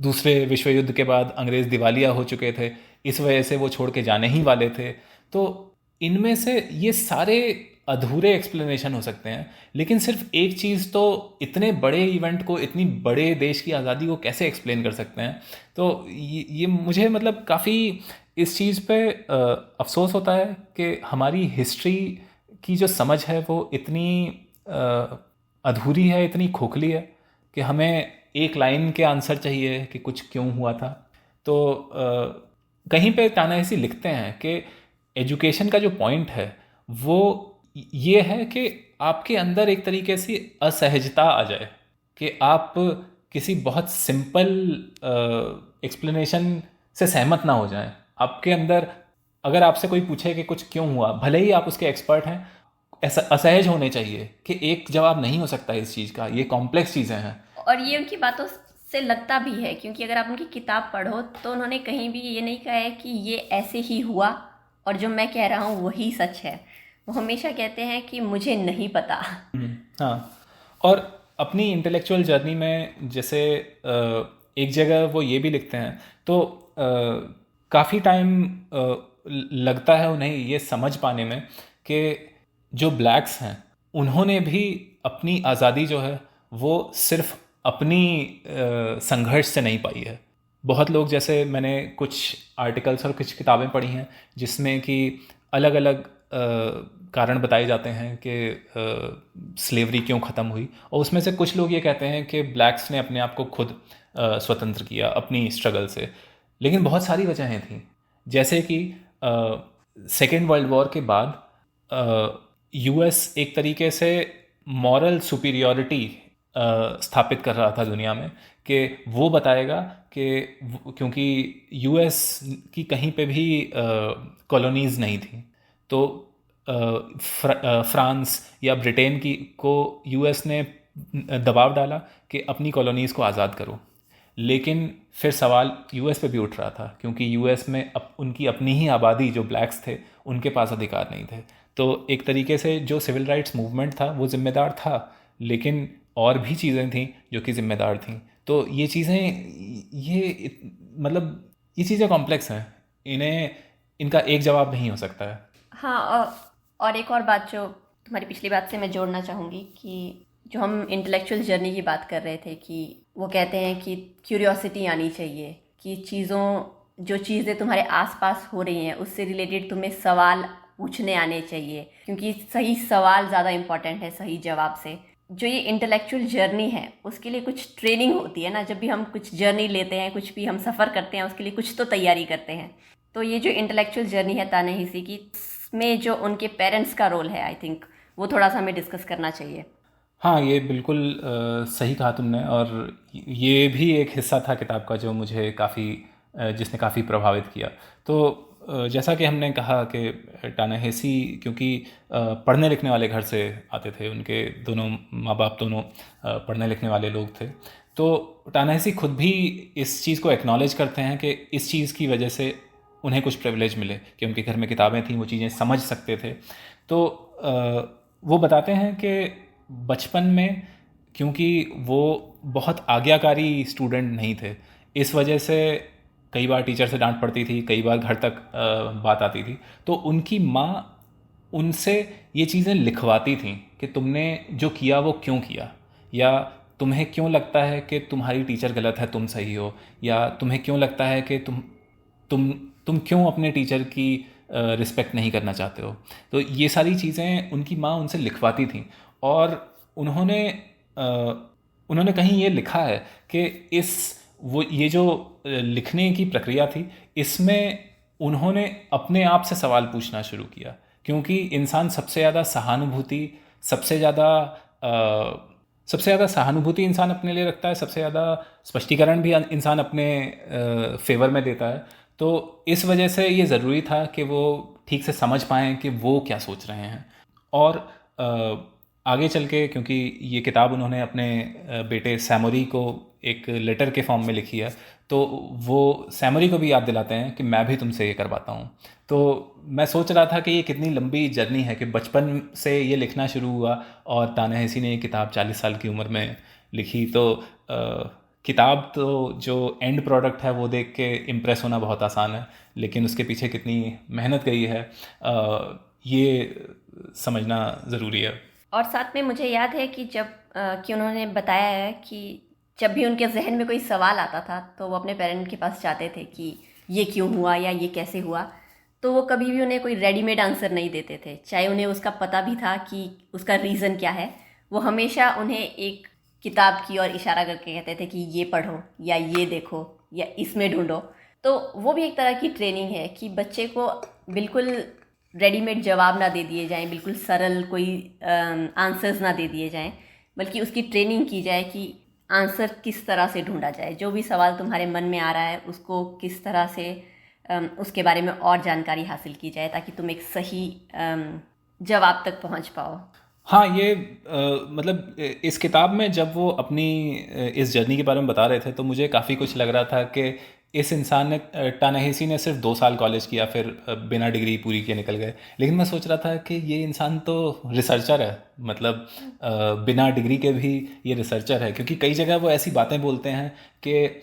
दूसरे विश्व युद्ध के बाद अंग्रेज़ दिवालिया हो चुके थे, इस वजह से वो छोड़ के जाने ही वाले थे। तो इनमें से ये सारे अधूरे एक्सप्लेनेशन हो सकते हैं, लेकिन सिर्फ एक चीज़ तो इतने बड़े इवेंट को, इतनी बड़े देश की आज़ादी को कैसे एक्सप्लेन कर सकते हैं? तो ये मुझे मतलब काफ़ी इस चीज़ पे अफसोस होता है कि हमारी हिस्ट्री की जो समझ है वो इतनी अधूरी है, इतनी खोखली है कि हमें एक लाइन के आंसर चाहिए कि कुछ क्यों हुआ था। तो कहीं पे टानाहेसी लिखते हैं कि एजुकेशन का जो पॉइंट है वो ये है कि आपके अंदर एक तरीके से असहजता आ जाए, कि आप किसी बहुत सिंपल एक्सप्लेनेशन से सहमत ना हो जाएं। आपके अंदर अगर आपसे कोई पूछे कि कुछ क्यों हुआ, भले ही आप उसके एक्सपर्ट हैं, ऐसा असहज होने चाहिए कि एक जवाब नहीं हो सकता इस चीज़ का, ये कॉम्प्लेक्स चीज़ें हैं। और ये उनकी बातों से लगता भी है, क्योंकि अगर आप उनकी किताब पढ़ो तो उन्होंने कहीं भी ये नहीं कहा है कि ये ऐसे ही हुआ और जो मैं कह रहा हूँ वही सच है। वो हमेशा कहते हैं कि मुझे नहीं पता। हाँ, और अपनी इंटेलेक्चुअल जर्नी में जैसे एक जगह वो ये भी लिखते हैं, तो काफ़ी टाइम लगता है उन्हें ये समझ पाने में कि जो ब्लैक्स हैं उन्होंने भी अपनी आज़ादी जो है वो सिर्फ अपनी संघर्ष से नहीं पाई है। बहुत लोग, जैसे मैंने कुछ आर्टिकल्स और कुछ किताबें पढ़ी हैं जिसमें कि अलग अलग कारण बताए जाते हैं कि स्लेवरी क्यों ख़त्म हुई, और उसमें से कुछ लोग ये कहते हैं कि ब्लैक्स ने अपने आप को खुद स्वतंत्र किया अपनी स्ट्रगल से, लेकिन बहुत सारी वजहें थीं। जैसे कि सेकेंड वर्ल्ड वॉर के बाद यूएस एक तरीके से मॉरल सुपीरियॉरिटी स्थापित कर रहा था दुनिया में, कि वो बताएगा कि क्योंकि यूएस की कहीं पे भी कॉलोनीज़ नहीं थी, तो फ्रांस या ब्रिटेन की को यूएस ने दबाव डाला कि अपनी कॉलोनीज़ को आज़ाद करो। लेकिन फिर सवाल यूएस पे भी उठ रहा था, क्योंकि यूएस में उनकी अपनी ही आबादी जो ब्लैक्स थे उनके पास अधिकार नहीं थे। तो एक तरीके से जो सिविल राइट्स मूवमेंट था वो जिम्मेदार था, लेकिन और भी चीज़ें थीं जो कि ज़िम्मेदार थीं। तो ये चीज़ें मतलब ये चीज़ें कॉम्प्लेक्स हैं, इनका एक जवाब नहीं हो सकता है। हाँ, और एक और बात जो तुम्हारी पिछली बात से मैं जोड़ना चाहूँगी कि जो हम इंटेलेक्चुअल जर्नी की बात कर रहे थे, कि वो कहते हैं कि क्यूरियोसिटी आनी चाहिए, कि जो चीज़ें तुम्हारे आसपास हो रही हैं उससे रिलेटेड तुम्हें सवाल पूछने आने चाहिए, क्योंकि सही सवाल ज़्यादा इम्पॉर्टेंट है सही जवाब से। जो ये इंटेलेक्चुअल जर्नी है उसके लिए कुछ ट्रेनिंग होती है ना, जब भी हम कुछ जर्नी लेते हैं, कुछ भी हम सफ़र करते हैं, उसके लिए कुछ तो तैयारी करते हैं। तो ये जो इंटेलेक्चुअल जर्नी है ता-नहीसी की, में जो उनके पेरेंट्स का रोल है, आई थिंक वो थोड़ा सा हमें डिस्कस करना चाहिए। हाँ, ये बिल्कुल सही कहा तुमने, और ये भी एक हिस्सा था किताब का जो मुझे जिसने काफ़ी प्रभावित किया। तो जैसा कि हमने कहा कि टा-नहेसी क्योंकि पढ़ने लिखने वाले घर से आते थे, उनके दोनों माँ बाप दोनों पढ़ने लिखने वाले लोग थे, तो टा-नहेसी खुद भी इस चीज़ को एक्नॉलेज करते हैं कि इस चीज़ की वजह से उन्हें कुछ प्रिविलेज मिले कि उनके घर में किताबें थीं, वो चीज़ें समझ सकते थे। तो वो बताते हैं कि बचपन में क्योंकि वो बहुत आज्ञाकारी स्टूडेंट नहीं थे, इस वजह से कई बार टीचर से डांट पड़ती थी, कई बार घर तक बात आती थी। तो उनकी माँ उनसे ये चीज़ें लिखवाती थी कि तुमने जो किया वो क्यों किया, या तुम्हें क्यों लगता है कि तुम्हारी टीचर गलत है, तुम सही हो, या तुम्हें क्यों लगता है कि तुम क्यों अपने टीचर की रिस्पेक्ट नहीं करना चाहते हो। तो ये सारी चीज़ें उनकी माँ उनसे लिखवाती थी, और उन्होंने कहीं ये लिखा है कि ये जो लिखने की प्रक्रिया थी, इसमें उन्होंने अपने आप से सवाल पूछना शुरू किया, क्योंकि इंसान सबसे ज़्यादा सहानुभूति इंसान अपने लिए रखता है, सबसे ज़्यादा स्पष्टीकरण भी इंसान अपने फेवर में देता है। तो इस वजह से ये ज़रूरी था कि वो ठीक से समझ पाएँ कि वो क्या सोच रहे हैं। और आगे चल के, क्योंकि ये किताब उन्होंने अपने बेटे सैमोरी को एक लेटर के फॉर्म में लिखी है, तो वो सैमोरी को भी याद दिलाते हैं कि मैं भी तुमसे ये करवाता हूँ। तो मैं सोच रहा था कि ये कितनी लंबी जर्नी है कि बचपन से ये लिखना शुरू हुआ और ता-नहेसी ने ये किताब 40 साल की उम्र में लिखी। तो किताब तो जो एंड प्रोडक्ट है वो देख के इम्प्रेस होना बहुत आसान है, लेकिन उसके पीछे कितनी मेहनत गई है ये समझना ज़रूरी है। और साथ में मुझे याद है कि कि उन्होंने बताया है कि जब भी उनके जहन में कोई सवाल आता था तो वो अपने पेरेंट के पास जाते थे कि ये क्यों हुआ या ये कैसे हुआ, तो वो कभी भी उन्हें कोई रेडीमेड आंसर नहीं देते थे, चाहे उन्हें उसका पता भी था कि उसका रीज़न क्या है। वो हमेशा उन्हें एक किताब की ओर इशारा करके कहते थे कि ये पढ़ो या ये देखो या इसमें ढूंढो। तो वो भी एक तरह की ट्रेनिंग है कि बच्चे को बिल्कुल रेडीमेड जवाब ना दे दिए जाएं, बिल्कुल सरल कोई आंसर्स ना दे दिए जाएं, बल्कि उसकी ट्रेनिंग की जाए कि आंसर किस तरह से ढूंढा जाए। जो भी सवाल तुम्हारे मन में आ रहा है उसको किस तरह से उसके बारे में और जानकारी हासिल की जाए ताकि तुम एक सही जवाब तक पहुंच पाओ। हाँ, ये मतलब इस किताब में जब वो अपनी इस जर्नी के बारे में बता रहे थे तो मुझे काफ़ी कुछ लग रहा था कि इस इंसान ने टा-नहेसी ने सिर्फ 2 साल कॉलेज किया, फिर बिना डिग्री पूरी किए निकल गए। लेकिन मैं सोच रहा था कि ये इंसान तो रिसर्चर है, मतलब बिना डिग्री के भी ये रिसर्चर है, क्योंकि कई जगह वो ऐसी बातें बोलते हैं कि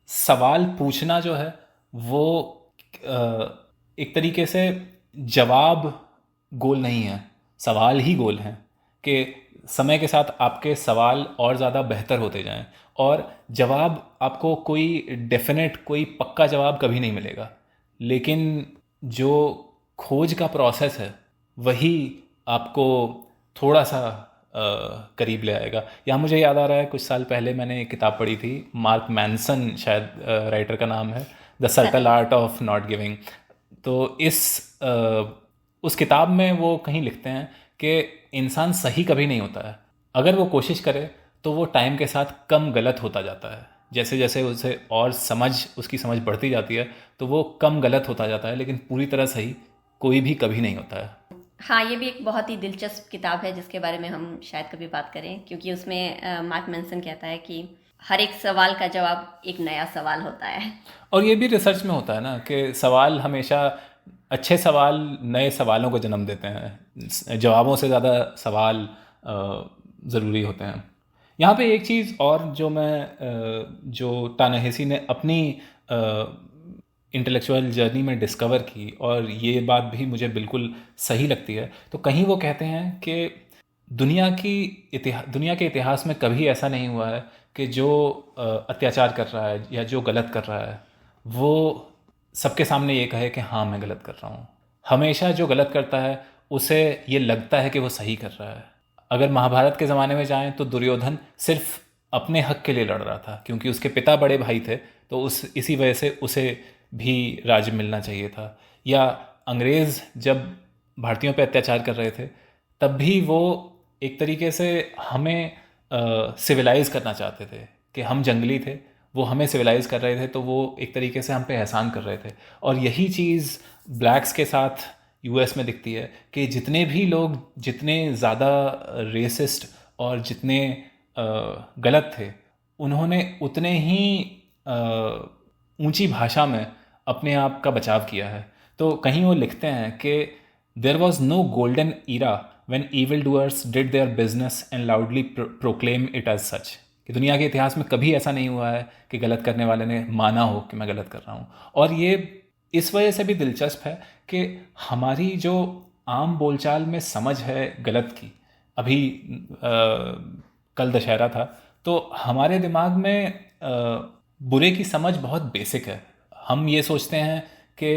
सवाल पूछना जो है वो एक तरीके से जवाब गोल नहीं है, सवाल ही गोल हैं, कि समय के साथ आपके सवाल और ज़्यादा बेहतर होते जाएं और जवाब आपको कोई डेफिनेट कोई पक्का जवाब कभी नहीं मिलेगा, लेकिन जो खोज का प्रोसेस है वही आपको थोड़ा सा करीब ले आएगा। यहाँ मुझे याद आ रहा है कुछ साल पहले मैंने एक किताब पढ़ी थी, मार्क मैनसन शायद राइटर का नाम है, the subtle art of not giving. तो उस किताब में वो कहीं लिखते हैं कि इंसान सही कभी नहीं होता है, अगर वो कोशिश करे तो वो टाइम के साथ कम गलत होता जाता है। जैसे जैसे उसे और उसकी समझ बढ़ती जाती है तो वो कम गलत होता जाता है, लेकिन पूरी तरह सही कोई भी कभी नहीं होता है। हाँ, ये भी एक बहुत ही दिलचस्प किताब है जिसके बारे में हम शायद कभी बात करें, क्योंकि उसमें मार्क मैनसन कहता है कि हर एक सवाल का जवाब एक नया सवाल होता है। और ये भी रिसर्च में होता है ना कि सवाल हमेशा, अच्छे सवाल नए सवालों को जन्म देते हैं, जवाबों से ज़्यादा सवाल ज़रूरी होते हैं। यहाँ पे एक चीज़ और जो टा-नहेसी ने अपनी इंटेलेक्चुअल जर्नी में डिस्कवर की, और ये बात भी मुझे बिल्कुल सही लगती है, तो कहीं वो कहते हैं कि दुनिया के इतिहास में कभी ऐसा नहीं हुआ है कि जो अत्याचार कर रहा है या जो गलत कर रहा है वो सबके सामने ये कहे कि हाँ मैं गलत कर रहा हूँ। हमेशा जो गलत करता है उसे ये लगता है कि वो सही कर रहा है। अगर महाभारत के ज़माने में जाएं तो दुर्योधन सिर्फ अपने हक के लिए लड़ रहा था क्योंकि उसके पिता बड़े भाई थे, तो इसी वजह से उसे भी राज्य मिलना चाहिए था। या अंग्रेज़ जब भारतीयों पे अत्याचार कर रहे थे तब भी वो एक तरीके से हमें सिविलाइज़ करना चाहते थे कि हम जंगली थे, वो हमें सिविलाइज़ कर रहे थे, तो वो एक तरीके से हम पे एहसान कर रहे थे। और यही चीज़ ब्लैक्स के साथ यूएस में दिखती है कि जितने भी लोग जितने ज़्यादा रेसिस्ट और जितने गलत थे, उन्होंने उतने ही ऊंची भाषा में अपने आप का बचाव किया है। तो कहीं वो लिखते हैं कि there was no golden era when evil doers did their business and loudly proclaim it as such. कि दुनिया के इतिहास में कभी ऐसा नहीं हुआ है कि गलत करने वाले ने माना हो कि मैं गलत कर रहा हूँ। और ये इस वजह से भी दिलचस्प है कि हमारी जो आम बोलचाल में समझ है गलत की, अभी कल दशहरा था, तो हमारे दिमाग में बुरे की समझ बहुत बेसिक है। हम ये सोचते हैं कि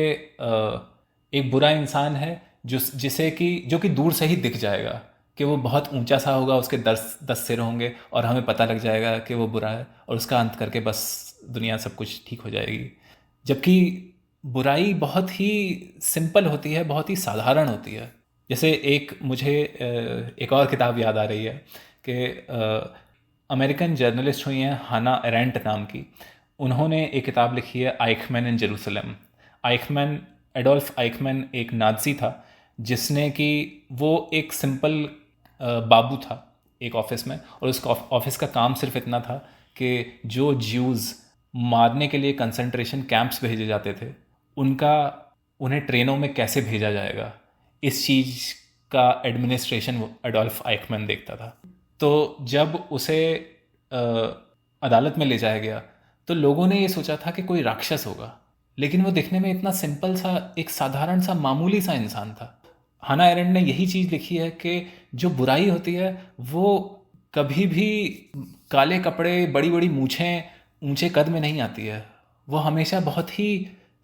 एक बुरा इंसान है जो कि दूर से ही दिख जाएगा कि वो बहुत ऊंचा सा होगा, उसके 10 सिर होंगे और हमें पता लग जाएगा कि वो बुरा है और उसका अंत करके बस दुनिया सब कुछ ठीक हो जाएगी। जबकि बुराई बहुत ही सिंपल होती है, बहुत ही साधारण होती है। जैसे मुझे एक और किताब याद आ रही है कि अमेरिकन जर्नलिस्ट हुई हैं हाना एरेंट नाम की। उन्होंने एक किताब लिखी है आइखमैन इन जेरूसलम। एडोल्फ आइखमैन एक नाज़ी था जिसने कि वो एक सिंपल बाबू था एक ऑफिस में, और उस ऑफिस का काम सिर्फ इतना था कि जो ज्यूज़ मारने के लिए कंसंट्रेशन कैंप्स भेजे जाते थे उन्हें ट्रेनों में कैसे भेजा जाएगा, इस चीज़ का एडमिनिस्ट्रेशन एडोल्फ आइखमैन देखता था। तो जब उसे अदालत में ले जाया गया तो लोगों ने ये सोचा था कि कोई राक्षस होगा, लेकिन वो दिखने में इतना सिंपल सा, एक साधारण सा, मामूली सा इंसान था। हाना एरेंट ने यही चीज़ लिखी है कि जो बुराई होती है वो कभी भी काले कपड़े, बड़ी बड़ी मूछें, ऊंचे कद में नहीं आती है, वो हमेशा बहुत ही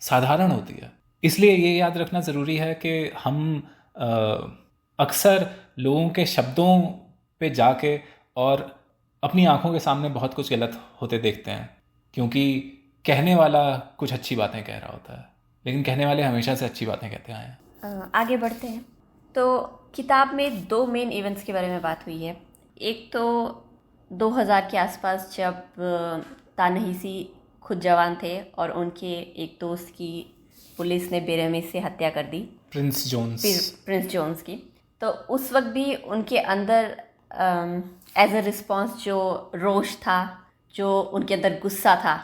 साधारण होती है। इसलिए ये याद रखना ज़रूरी है कि हम अक्सर लोगों के शब्दों पे जाके और अपनी आंखों के सामने बहुत कुछ गलत होते देखते हैं, क्योंकि कहने वाला कुछ अच्छी बातें कह रहा होता है, लेकिन कहने वाले हमेशा से अच्छी बातें कहते आए हैं। आगे बढ़ते हैं। तो किताब में 2 मेन इवेंट्स के बारे में बात हुई है। एक तो 2000 के आसपास जब ता-नहीसी खुद जवान थे और उनके एक दोस्त की पुलिस ने बेरहमी से हत्या कर दी, प्रिंस जोन्स की। तो उस वक्त भी उनके अंदर एज अ रिस्पॉन्स जो रोष था, जो उनके अंदर गुस्सा था,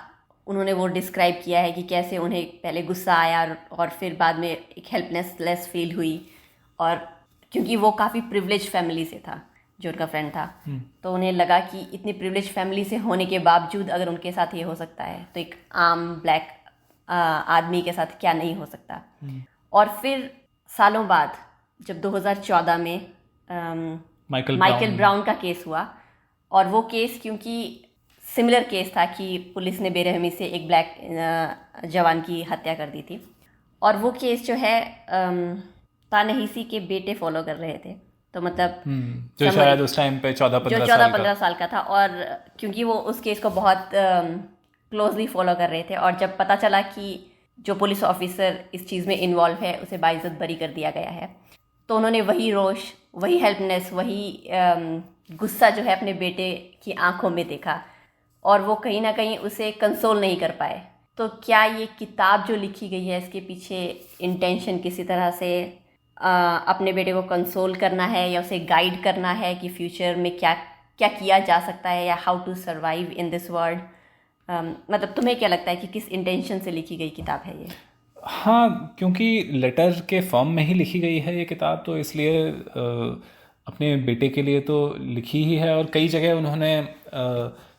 उन्होंने वो डिस्क्राइब किया है कि कैसे उन्हें पहले गुस्सा आया और फिर बाद में एक हेल्पलेस फील हुई। और क्योंकि वो काफ़ी प्रिविलेज फैमिली से था, जो उनका फ्रेंड था, तो उन्हें लगा कि इतनी प्रिविलेज फैमिली से होने के बावजूद अगर उनके साथ ये हो सकता है तो एक आम ब्लैक आदमी के साथ क्या नहीं हो सकता। और फिर सालों बाद जब 2014 में माइकल ब्राउन का केस हुआ, और वो केस क्योंकि सिमिलर केस था कि पुलिस ने बेरहमी से एक ब्लैक जवान की हत्या कर दी थी, और वो केस जो है तानहेसी के बेटे फॉलो कर रहे थे। तो मतलब जो शायद उस टाइम पे 14-15 साल 14-15 साल का था, और क्योंकि वो उस केस को बहुत क्लोजली फॉलो कर रहे थे, और जब पता चला कि जो पुलिस ऑफिसर इस चीज़ में इन्वॉल्व है उसे बाइज्जत बरी कर दिया गया है, तो उन्होंने वही रोष, वही हेल्पनेस, वही गुस्सा जो है अपने बेटे की आंखों में देखा, और वो कहीं ना कहीं उसे कंसोल नहीं कर पाए। तो क्या ये किताब जो लिखी गई है इसके पीछे इंटेंशन किसी तरह से अपने बेटे को कंसोल करना है, या उसे गाइड करना है कि फ्यूचर में क्या क्या किया जा सकता है, या how to survive in this world? मतलब तुम्हें क्या लगता है कि किस इंटेंशन से लिखी गई किताब है ये? हाँ, क्योंकि लेटर के फॉर्म में ही लिखी गई है ये किताब, तो इसलिए अपने बेटे के लिए तो लिखी ही है। और कई जगह उन्होंने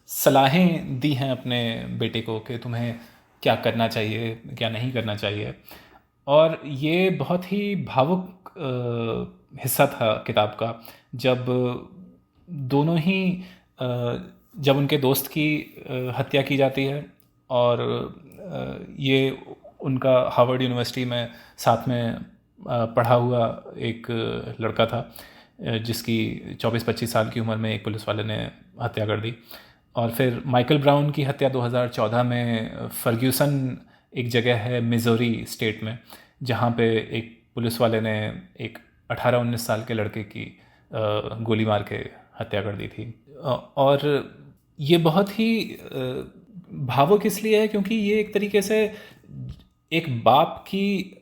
सलाहें दी हैं अपने बेटे को कि तुम्हें क्या करना चाहिए, क्या नहीं करना चाहिए। और ये बहुत ही भावुक हिस्सा था किताब का, जब दोनों ही जब उनके दोस्त की हत्या की जाती है, और ये उनका हार्वर्ड यूनिवर्सिटी में साथ में पढ़ा हुआ एक लड़का था, जिसकी 24-25 साल की उम्र में एक पुलिस वाले ने हत्या कर दी। और फिर माइकल ब्राउन की हत्या 2014 में फर्ग्यूसन एक जगह है मिजोरी स्टेट में, जहाँ पे एक पुलिस वाले ने एक 18-19 साल के लड़के की गोली मार के हत्या कर दी थी। और ये बहुत ही भावुक इसलिए है क्योंकि ये एक तरीके से एक बाप की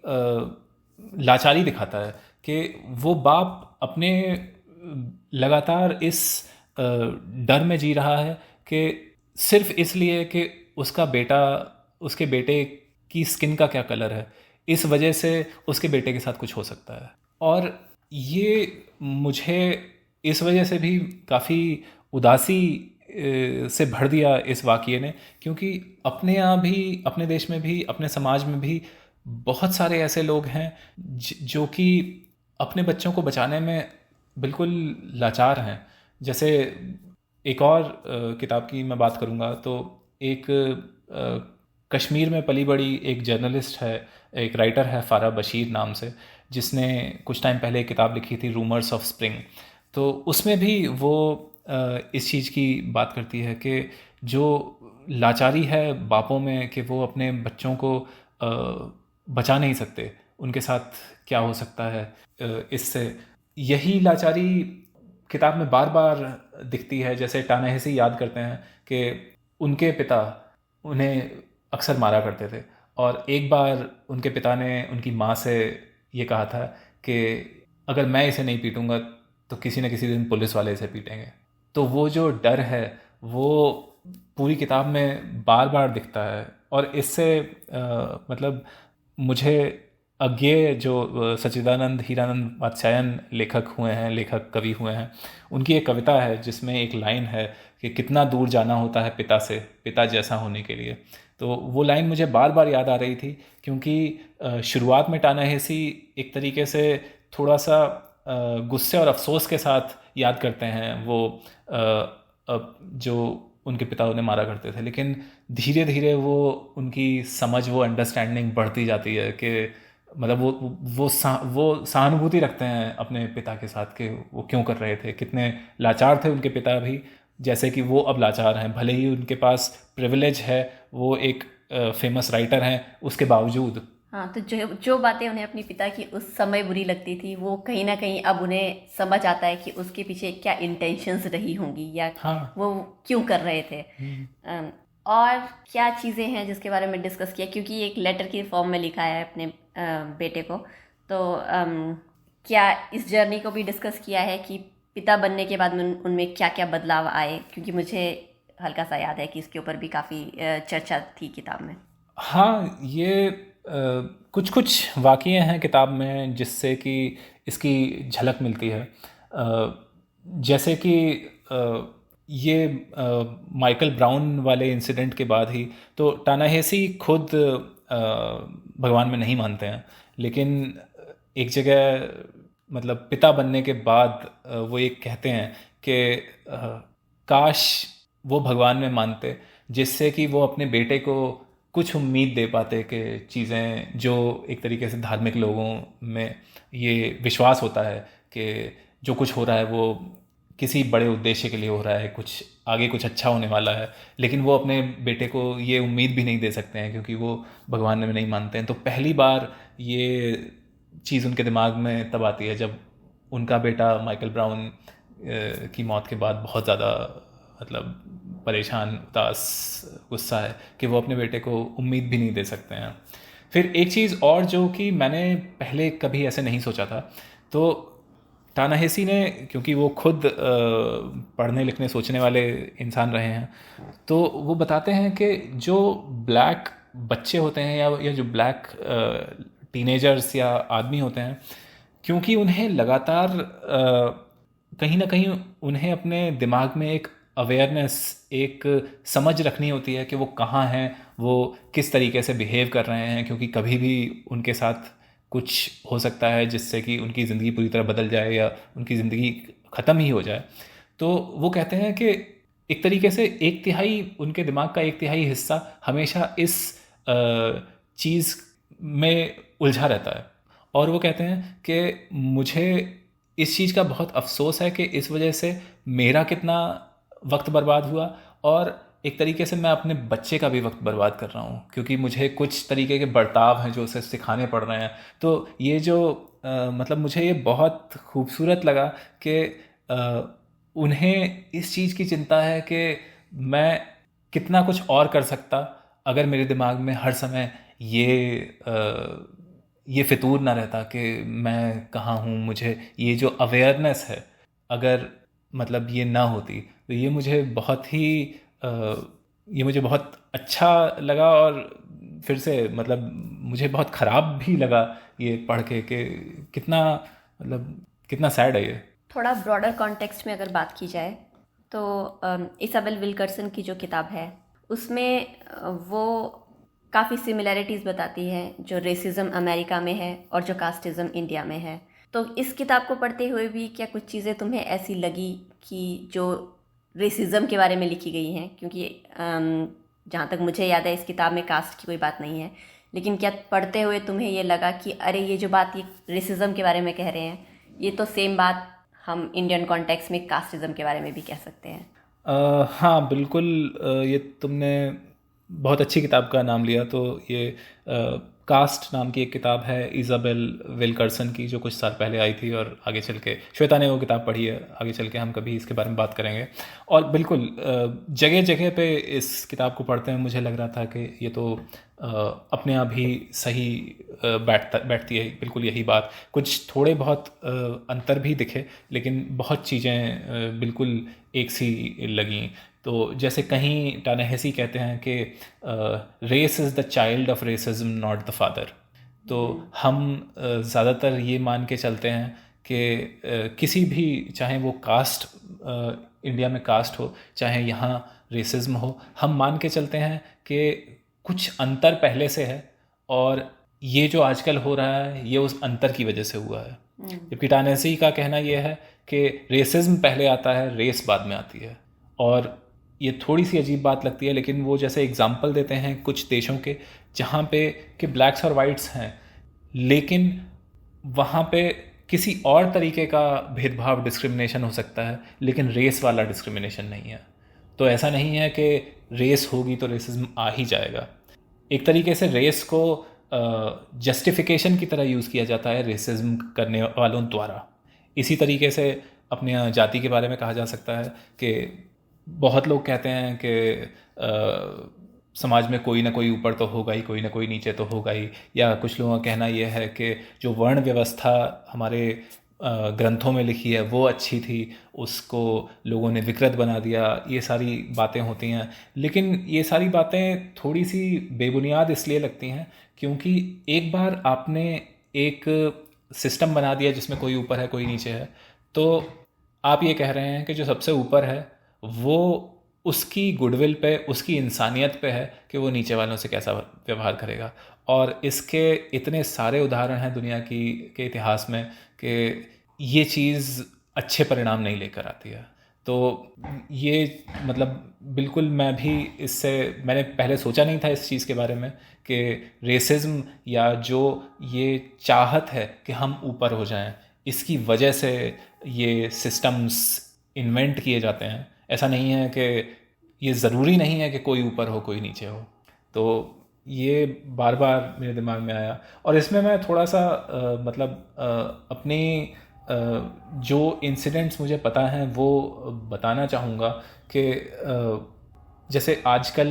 लाचारी दिखाता है कि वो बाप अपने लगातार इस डर में जी रहा है कि सिर्फ इसलिए कि उसका बेटा, उसके बेटे की स्किन का क्या कलर है, इस वजह से उसके बेटे के साथ कुछ हो सकता है। और ये मुझे इस वजह से भी काफ़ी उदासी से भर दिया इस वाक़ये ने, क्योंकि अपने यहाँ भी, अपने देश में भी, अपने समाज में भी बहुत सारे ऐसे लोग हैं जो कि अपने बच्चों को बचाने में बिल्कुल लाचार हैं। जैसे एक और किताब की मैं बात करूँगा तो एक कश्मीर में पली बड़ी एक जर्नलिस्ट है, एक राइटर है फारा बशीर नाम से, जिसने कुछ टाइम पहले एक किताब लिखी थी रूमर्स ऑफ स्प्रिंग। तो उसमें भी वो इस चीज़ की बात करती है कि जो लाचारी है बापों में कि वो अपने बच्चों को बचा नहीं सकते, उनके साथ क्या हो सकता है इससे, यही लाचारी किताब में बार बार दिखती है। जैसे टानाहेसी याद करते हैं कि उनके पिता उन्हें अक्सर मारा करते थे, और एक बार उनके पिता ने उनकी माँ से ये कहा था कि अगर मैं इसे नहीं पीटूंगा तो किसी न किसी दिन पुलिस वाले इसे पीटेंगे। तो वो जो डर है वो पूरी किताब में बार बार दिखता है। और इससे मतलब मुझे अज्ञेय जो सच्चिदानंद हीरानंद वात्स्यायन लेखक हुए हैं, लेखक कवि हुए हैं, उनकी एक कविता है जिसमें एक लाइन है कि कितना दूर जाना होता है पिता से, पिता जैसा होने के लिए। तो वो लाइन मुझे बार बार याद आ रही थी, क्योंकि शुरुआत में टानाहेसी एक तरीके से थोड़ा सा गुस्से और अफसोस के साथ याद करते हैं वो जो उनके पिता उन्हें मारा करते थे, लेकिन धीरे धीरे वो उनकी समझ, वो अंडरस्टैंडिंग बढ़ती जाती है कि मतलब वो सहानुभूति रखते हैं अपने पिता के साथ कि वो क्यों कर रहे थे, कितने लाचार थे उनके पिता भी, जैसे कि वो अब लाचार हैं। भले ही उनके पास प्रिविलेज है, वो एक फेमस राइटर हैं, उसके बावजूद। हाँ, तो जो बातें उन्हें अपने पिता की उस समय बुरी लगती थी, वो कहीं ना कहीं अब उन्हें समझ आता है कि उसके पीछे क्या इंटेंशंस रही होंगी, या हाँ। वो क्यों कर रहे थे। और क्या चीज़ें हैं जिसके बारे में डिस्कस किया, क्योंकि एक लेटर की फॉर्म में लिखा है अपने बेटे को, तो क्या इस जर्नी को भी डिस्कस किया है कि पिता बनने के बाद उनमें क्या क्या बदलाव आए? क्योंकि मुझे हल्का सा याद है कि इसके ऊपर भी काफ़ी चर्चा थी किताब में। हाँ, ये कुछ कुछ वाक़ये हैं किताब में जिससे कि इसकी झलक मिलती है। जैसे कि ये माइकल ब्राउन वाले इंसिडेंट के बाद ही तो टानाहेसी खुद भगवान में नहीं मानते हैं, लेकिन एक जगह मतलब पिता बनने के बाद वो ये कहते हैं कि काश वो भगवान में मानते, जिससे कि वो अपने बेटे को कुछ उम्मीद दे पाते कि चीज़ें जो एक तरीके से धार्मिक लोगों में ये विश्वास होता है कि जो कुछ हो रहा है वो किसी बड़े उद्देश्य के लिए हो रहा है, कुछ आगे कुछ अच्छा होने वाला है, लेकिन वो अपने बेटे को ये उम्मीद भी नहीं दे सकते हैं क्योंकि वो भगवान में नहीं मानते हैं। तो पहली बार ये चीज़ उनके दिमाग में तब आती है जब उनका बेटा माइकल ब्राउन की मौत के बाद बहुत ज़्यादा मतलब परेशान, उदास, गुस्सा है कि वो अपने बेटे को उम्मीद भी नहीं दे सकते हैं। फिर एक चीज़ और जो कि मैंने पहले कभी ऐसे नहीं सोचा था, तो टानाहेसी ने, क्योंकि वो खुद पढ़ने लिखने सोचने वाले इंसान रहे हैं, तो वो बताते हैं कि जो ब्लैक बच्चे होते हैं या जो ब्लैक टीनेजर्स या आदमी होते हैं, क्योंकि उन्हें लगातार कहीं ना कहीं उन्हें अपने दिमाग में एक अवेयरनेस, एक समझ रखनी होती है कि वो कहाँ हैं, वो किस तरीके से बिहेव कर रहे हैं, क्योंकि कभी भी उनके साथ कुछ हो सकता है जिससे कि उनकी ज़िंदगी पूरी तरह बदल जाए या उनकी ज़िंदगी ख़त्म ही हो जाए। तो वो कहते हैं कि एक तरीके से एक तिहाई उनके दिमाग का एक तिहाई हिस्सा हमेशा इस चीज़ में उलझा रहता है। और वो कहते हैं कि मुझे इस चीज़ का बहुत अफसोस है कि इस वजह से मेरा कितना वक्त बर्बाद हुआ, और एक तरीके से मैं अपने बच्चे का भी वक्त बर्बाद कर रहा हूँ क्योंकि मुझे कुछ तरीके के बर्ताव हैं जो उसे सिखाने पड़ रहे हैं। तो ये जो मतलब मुझे ये बहुत खूबसूरत लगा कि उन्हें इस चीज़ की चिंता है कि मैं कितना कुछ और कर सकता अगर मेरे दिमाग में हर समय ये फितूर ना रहता कि मैं कहाँ हूँ। मुझे ये जो अवेयरनेस है, अगर मतलब ये ना होती तो ये मुझे बहुत अच्छा लगा, और फिर से मतलब मुझे बहुत ख़राब भी लगा ये पढ़ के कि कितना सैड है ये। थोड़ा ब्रॉडर कॉन्टेक्स्ट में अगर बात की जाए तो इसाबेल विल्करसन की जो किताब है उसमें वो काफ़ी सिमिलैरिटीज़ बताती है जो रेसिज्म अमेरिका में है और जो कास्टिज़म इंडिया में है। तो इस किताब को पढ़ते हुए भी क्या कुछ चीज़ें तुम्हें ऐसी लगी कि जो रेसिज्म के बारे में लिखी गई हैं? क्योंकि जहाँ तक मुझे याद है इस किताब में कास्ट की कोई बात नहीं है, लेकिन क्या पढ़ते हुए तुम्हें ये लगा कि अरे ये जो बात ये रेसिज्म के बारे में कह रहे हैं, ये तो सेम बात हम इंडियन कॉन्टेक्स्ट में कास्टिज़म के बारे में भी कह सकते हैं? हाँ बिल्कुल, ये तुमने बहुत अच्छी किताब का नाम लिया। तो ये कास्ट नाम की एक किताब है इसाबेल विल्करसन की, जो कुछ साल पहले आई थी, और आगे चल के श्वेता ने वो किताब पढ़ी है। आगे चल के हम कभी इसके बारे में बात करेंगे। और बिल्कुल जगह जगह पे इस किताब को पढ़ते हुए मुझे लग रहा था कि ये तो अपने आप ही सही बैठती है, बिल्कुल यही बात। कुछ थोड़े बहुत अंतर भी दिखे, लेकिन बहुत चीज़ें बिल्कुल एक सी लगीं। तो जैसे कहीं टानाहेसी कहते हैं कि race is the child of racism not the father. तो हम ज़्यादातर ये मान के चलते हैं कि किसी भी, चाहे वो कास्ट इंडिया में कास्ट हो, चाहे यहाँ रेसिज्म हो, हम मान के चलते हैं कि कुछ अंतर पहले से है और ये जो आजकल हो रहा है ये उस अंतर की वजह से हुआ है। जबकि टानाहेसी का कहना यह है कि रेसिज्म पहले आता है, रेस बाद में आती है। और ये थोड़ी सी अजीब बात लगती है, लेकिन वो जैसे एग्जाम्पल देते हैं कुछ देशों के जहाँ पे कि ब्लैक्स और वाइट्स हैं, लेकिन वहाँ पे किसी और तरीके का भेदभाव, डिस्क्रिमिनेशन हो सकता है, लेकिन रेस वाला डिस्क्रिमिनेशन नहीं है। तो ऐसा नहीं है कि रेस होगी तो रेसिज्म आ ही जाएगा। एक तरीके से रेस को जस्टिफिकेशन की तरह यूज़ किया जाता है रेसिज्म करने वालों द्वारा। इसी तरीके से अपने जाति के बारे में कहा जा सकता है कि बहुत लोग कहते हैं कि समाज में कोई ना कोई ऊपर तो होगा ही, कोई ना कोई नीचे तो होगा ही। या कुछ लोगों का कहना यह है कि जो वर्ण व्यवस्था हमारे ग्रंथों में लिखी है वो अच्छी थी, उसको लोगों ने विकृत बना दिया। ये सारी बातें होती हैं, लेकिन ये सारी बातें थोड़ी सी बेबुनियाद इसलिए लगती हैं क्योंकि एक बार आपने एक सिस्टम बना दिया जिसमें कोई ऊपर है कोई नीचे है, तो आप ये कह रहे हैं कि जो सबसे ऊपर है वो उसकी गुडविल पे, उसकी इंसानियत पे है कि वो नीचे वालों से कैसा व्यवहार करेगा। और इसके इतने सारे उदाहरण हैं दुनिया के इतिहास में कि ये चीज़ अच्छे परिणाम नहीं लेकर आती है। तो ये मतलब बिल्कुल मैंने पहले सोचा नहीं था इस चीज़ के बारे में कि रेसिज्म या जो ये चाहत है कि हम ऊपर हो जाएं, इसकी वजह से ये सिस्टम्स इन्वेंट किए जाते हैं। ऐसा नहीं है कि ये ज़रूरी नहीं है कि कोई ऊपर हो कोई नीचे हो। तो ये बार बार मेरे दिमाग में आया, और इसमें मैं थोड़ा सा अपने जो इंसिडेंट्स मुझे पता हैं वो बताना चाहूँगा कि जैसे आजकल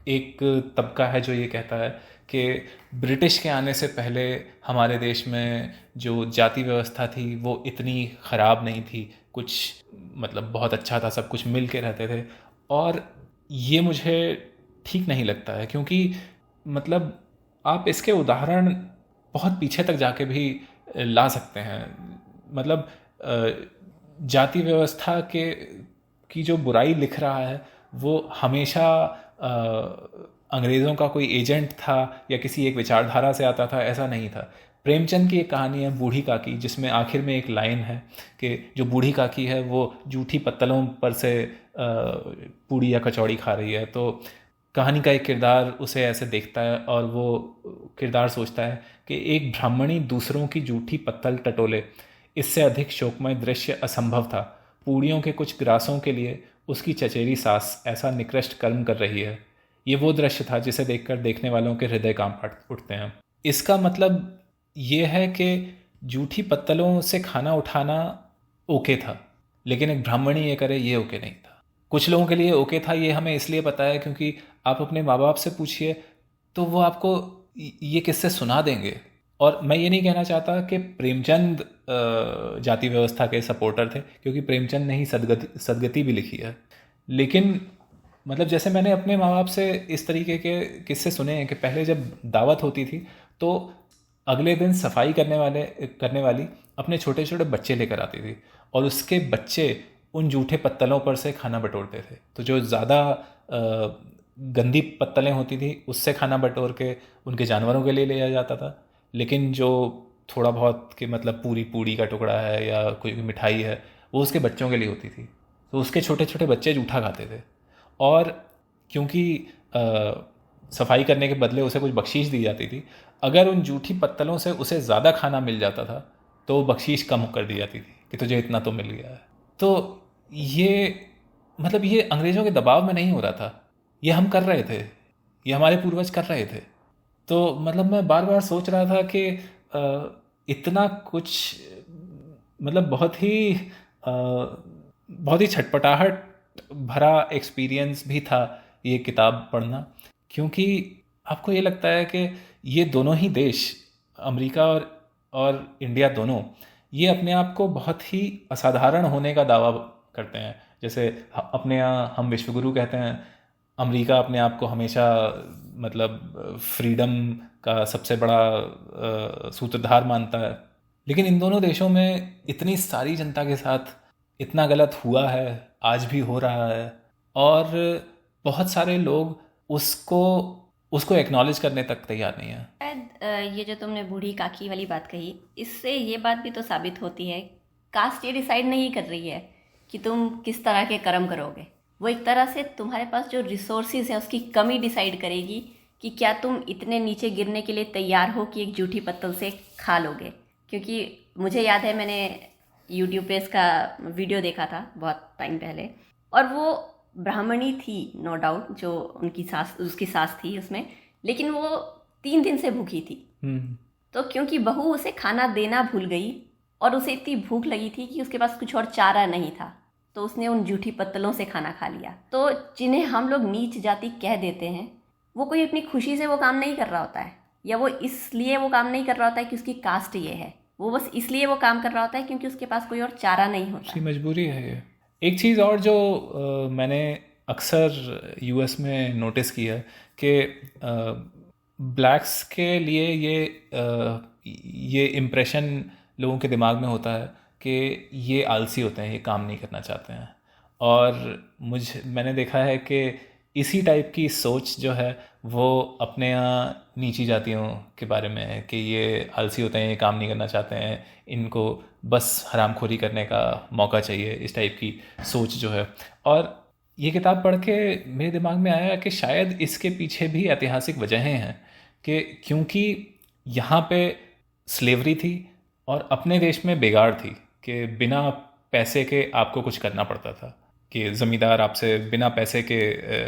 एक तबका है जो ये कहता है कि ब्रिटिश के आने से पहले हमारे देश में जो जाति व्यवस्था थी वो इतनी ख़राब नहीं थी, कुछ मतलब बहुत अच्छा था, सब कुछ मिल के रहते थे। और ये मुझे ठीक नहीं लगता है, क्योंकि मतलब आप इसके उदाहरण बहुत पीछे तक जाके भी ला सकते हैं। मतलब जाति व्यवस्था की जो बुराई लिख रहा है वो हमेशा अंग्रेज़ों का कोई एजेंट था या किसी एक विचारधारा से आता था, ऐसा नहीं था। प्रेमचंद की एक कहानी है बूढ़ी काकी, जिसमें आखिर में एक लाइन है कि जो बूढ़ी काकी है वो जूठी पत्तलों पर से पूड़ी या कचौड़ी खा रही है। तो कहानी का एक किरदार उसे ऐसे देखता है और वो किरदार सोचता है कि एक ब्राह्मणी दूसरों की जूठी पत्तल टटोले, इससे अधिक शोकमय दृश्य असंभव था। पूड़ियों के कुछ ग्रासों के लिए उसकी चचेरी सास ऐसा निकृष्ट कर्म कर रही है। ये वो दृश्य था जिसे देखकर देखने वालों के हृदय कांप उठते हैं। इसका मतलब ये है कि जूठी पत्तलों से खाना उठाना ओके था, लेकिन एक ब्राह्मणी ये करे ये ओके नहीं था। कुछ लोगों के लिए ओके था, ये हमें इसलिए पता है क्योंकि आप अपने माँ बाप से पूछिए तो वो आपको ये किस्से सुना देंगे। और मैं ये नहीं कहना चाहता कि प्रेमचंद जाति व्यवस्था के सपोर्टर थे, क्योंकि प्रेमचंद ने ही सदगति भी लिखी है। लेकिन मतलब जैसे मैंने अपने माँ बाप से इस तरीके के किस्से सुने हैं कि पहले जब दावत होती थी तो अगले दिन सफाई करने वाली अपने छोटे छोटे बच्चे लेकर आती थी, और उसके बच्चे उन जूठे पत्तलों पर से खाना बटोरते थे। तो जो ज़्यादा गंदी पत्तलें होती थी उससे खाना बटोर के उनके जानवरों के लिए ले जाया जाता था, लेकिन जो थोड़ा बहुत कि मतलब पूड़ी का टुकड़ा है या कोई मिठाई है वो उसके बच्चों के लिए होती थी। तो उसके छोटे छोटे बच्चे जूठा खाते थे, और क्योंकि सफाई करने के बदले उसे कुछ बख्शीश दी जाती थी, अगर उन जूठी पत्तलों से उसे ज़्यादा खाना मिल जाता था तो वो बख्शीश कम कर दी जाती थी कि तुझे इतना तो मिल गया है। तो ये मतलब ये अंग्रेज़ों के दबाव में नहीं हो रहा था, ये हम कर रहे थे, ये हमारे पूर्वज कर रहे थे। तो मतलब मैं बार बार सोच रहा था कि इतना कुछ मतलब बहुत ही छटपटाहट भरा एक्सपीरियंस भी था ये किताब पढ़ना, क्योंकि आपको ये लगता है कि ये दोनों ही देश, अमेरिका और इंडिया दोनों, ये अपने आप को बहुत ही असाधारण होने का दावा करते हैं। जैसे अपने यहाँ हम विश्वगुरु कहते हैं, अमेरिका अपने आप को हमेशा मतलब फ्रीडम का सबसे बड़ा सूत्रधार मानता है। लेकिन इन दोनों देशों में इतनी सारी जनता के साथ इतना गलत हुआ है, आज भी हो रहा है, और बहुत सारे लोग उसको एक्नॉलेज करने तक तैयार नहीं है। शायद ये जो तुमने बूढ़ी काकी वाली बात कही, इससे ये बात भी तो साबित होती है कास्ट ये डिसाइड नहीं कर रही है कि तुम किस तरह के कर्म करोगे। वो एक तरह से तुम्हारे पास जो रिसोर्सेज है उसकी कमी डिसाइड करेगी कि क्या तुम इतने नीचे गिरने के लिए तैयार हो कि एक जूठी पत्तल से खा लोगे। क्योंकि मुझे याद है मैंने यूट्यूब पे इसका वीडियो देखा था बहुत टाइम पहले, और वो ब्राह्मणी थी नो डाउट, जो उसकी सास थी उसमें, लेकिन वो 3 दिन से भूखी थी। तो क्योंकि बहू उसे खाना देना भूल गई और उसे इतनी भूख लगी थी कि उसके पास कुछ और चारा नहीं था, तो उसने उन जूठी पत्तलों से खाना खा लिया। तो जिन्हें हम लोग नीच जाति कह देते हैं, वो कोई अपनी खुशी से वो काम नहीं कर रहा होता है, या वो इसलिए वो काम नहीं कर रहा होता है कि उसकी कास्ट ये है, वो बस इसलिए वो काम कर रहा होता है क्योंकि उसके पास कोई और चारा नहीं होता। उसकी मजबूरी है ये। एक चीज़ और जो मैंने अक्सर यूएस में नोटिस की है कि ब्लैक्स के लिए ये इम्प्रेशन लोगों के दिमाग में होता है कि ये आलसी होते हैं, ये काम नहीं करना चाहते हैं। और मैंने देखा है कि इसी टाइप की सोच जो है वो अपने यहाँ नीची जातियों के बारे में है कि ये आलसी होते हैं, ये काम नहीं करना चाहते हैं, इनको बस हरामखोरी करने का मौका चाहिए, इस टाइप की सोच जो है। और ये किताब पढ़ के मेरे दिमाग में आया कि शायद इसके पीछे भी ऐतिहासिक वजहें हैं कि क्योंकि यहाँ पे स्लेवरी थी और अपने देश में बेगार थी कि बिना पैसे के आपको कुछ करना पड़ता था, कि ज़मींदार आपसे बिना पैसे के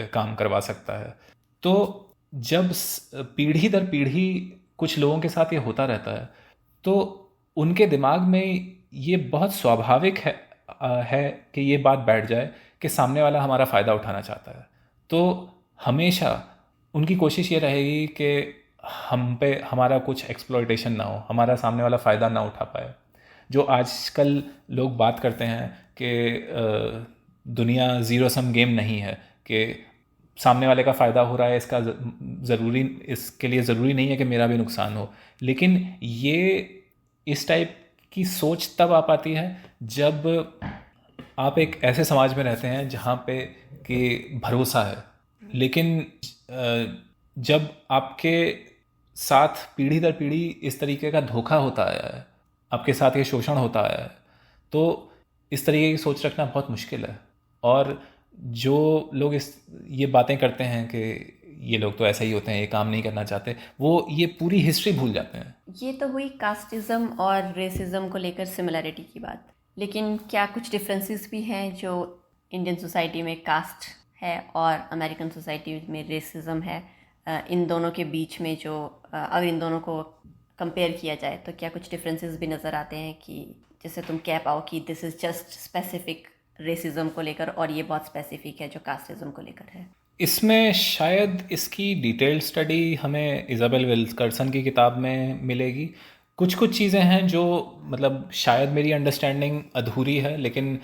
काम करवा सकता है। तो जब पीढ़ी दर पीढ़ी कुछ लोगों के साथ ये होता रहता है तो उनके दिमाग में ये बहुत स्वाभाविक है कि ये बात बैठ जाए कि सामने वाला हमारा फ़ायदा उठाना चाहता है। तो हमेशा उनकी कोशिश ये रहेगी कि हम पे हमारा कुछ एक्सप्लॉयटेशन ना हो, हमारा सामने वाला फ़ायदा ना उठा पाए। जो आजकल लोग बात करते हैं कि दुनिया ज़ीरो सम गेम नहीं है, कि सामने वाले का फ़ायदा हो रहा है, इसके लिए ज़रूरी नहीं है कि मेरा भी नुकसान हो। लेकिन ये इस टाइप की सोच तब आ पाती है जब आप एक ऐसे समाज में रहते हैं जहाँ पे कि भरोसा है, लेकिन जब आपके साथ पीढ़ी दर पीढ़ी इस तरीके का धोखा होता आया है, आपके साथ ये शोषण होता आया है, तो इस तरीके की सोच रखना बहुत मुश्किल है। और जो लोग ये बातें करते हैं कि ये लोग तो ऐसे ही होते हैं, ये काम नहीं करना चाहते, वो ये पूरी हिस्ट्री भूल जाते हैं। ये तो हुई कास्टिज़म और रेसिज्म को लेकर सिमिलरिटी की बात, लेकिन क्या कुछ डिफरेंसेस भी हैं जो इंडियन सोसाइटी में कास्ट है और अमेरिकन सोसाइटी में रेसिज्म है? इन दोनों के बीच में जो अगर इन दोनों को कंपेयर किया जाए तो क्या कुछ डिफरेंसेस भी नज़र आते हैं कि जैसे तुम कह पाओ कि this is just specific racism को लेकर और ये बहुत स्पेसिफिक है जो कास्टिज्म को लेकर है? इसमें शायद इसकी डिटेल स्टडी हमें इज़ाबेल विल्करसन की किताब में मिलेगी। कुछ कुछ चीज़ें हैं जो मतलब शायद मेरी अंडरस्टैंडिंग अधूरी है, लेकिन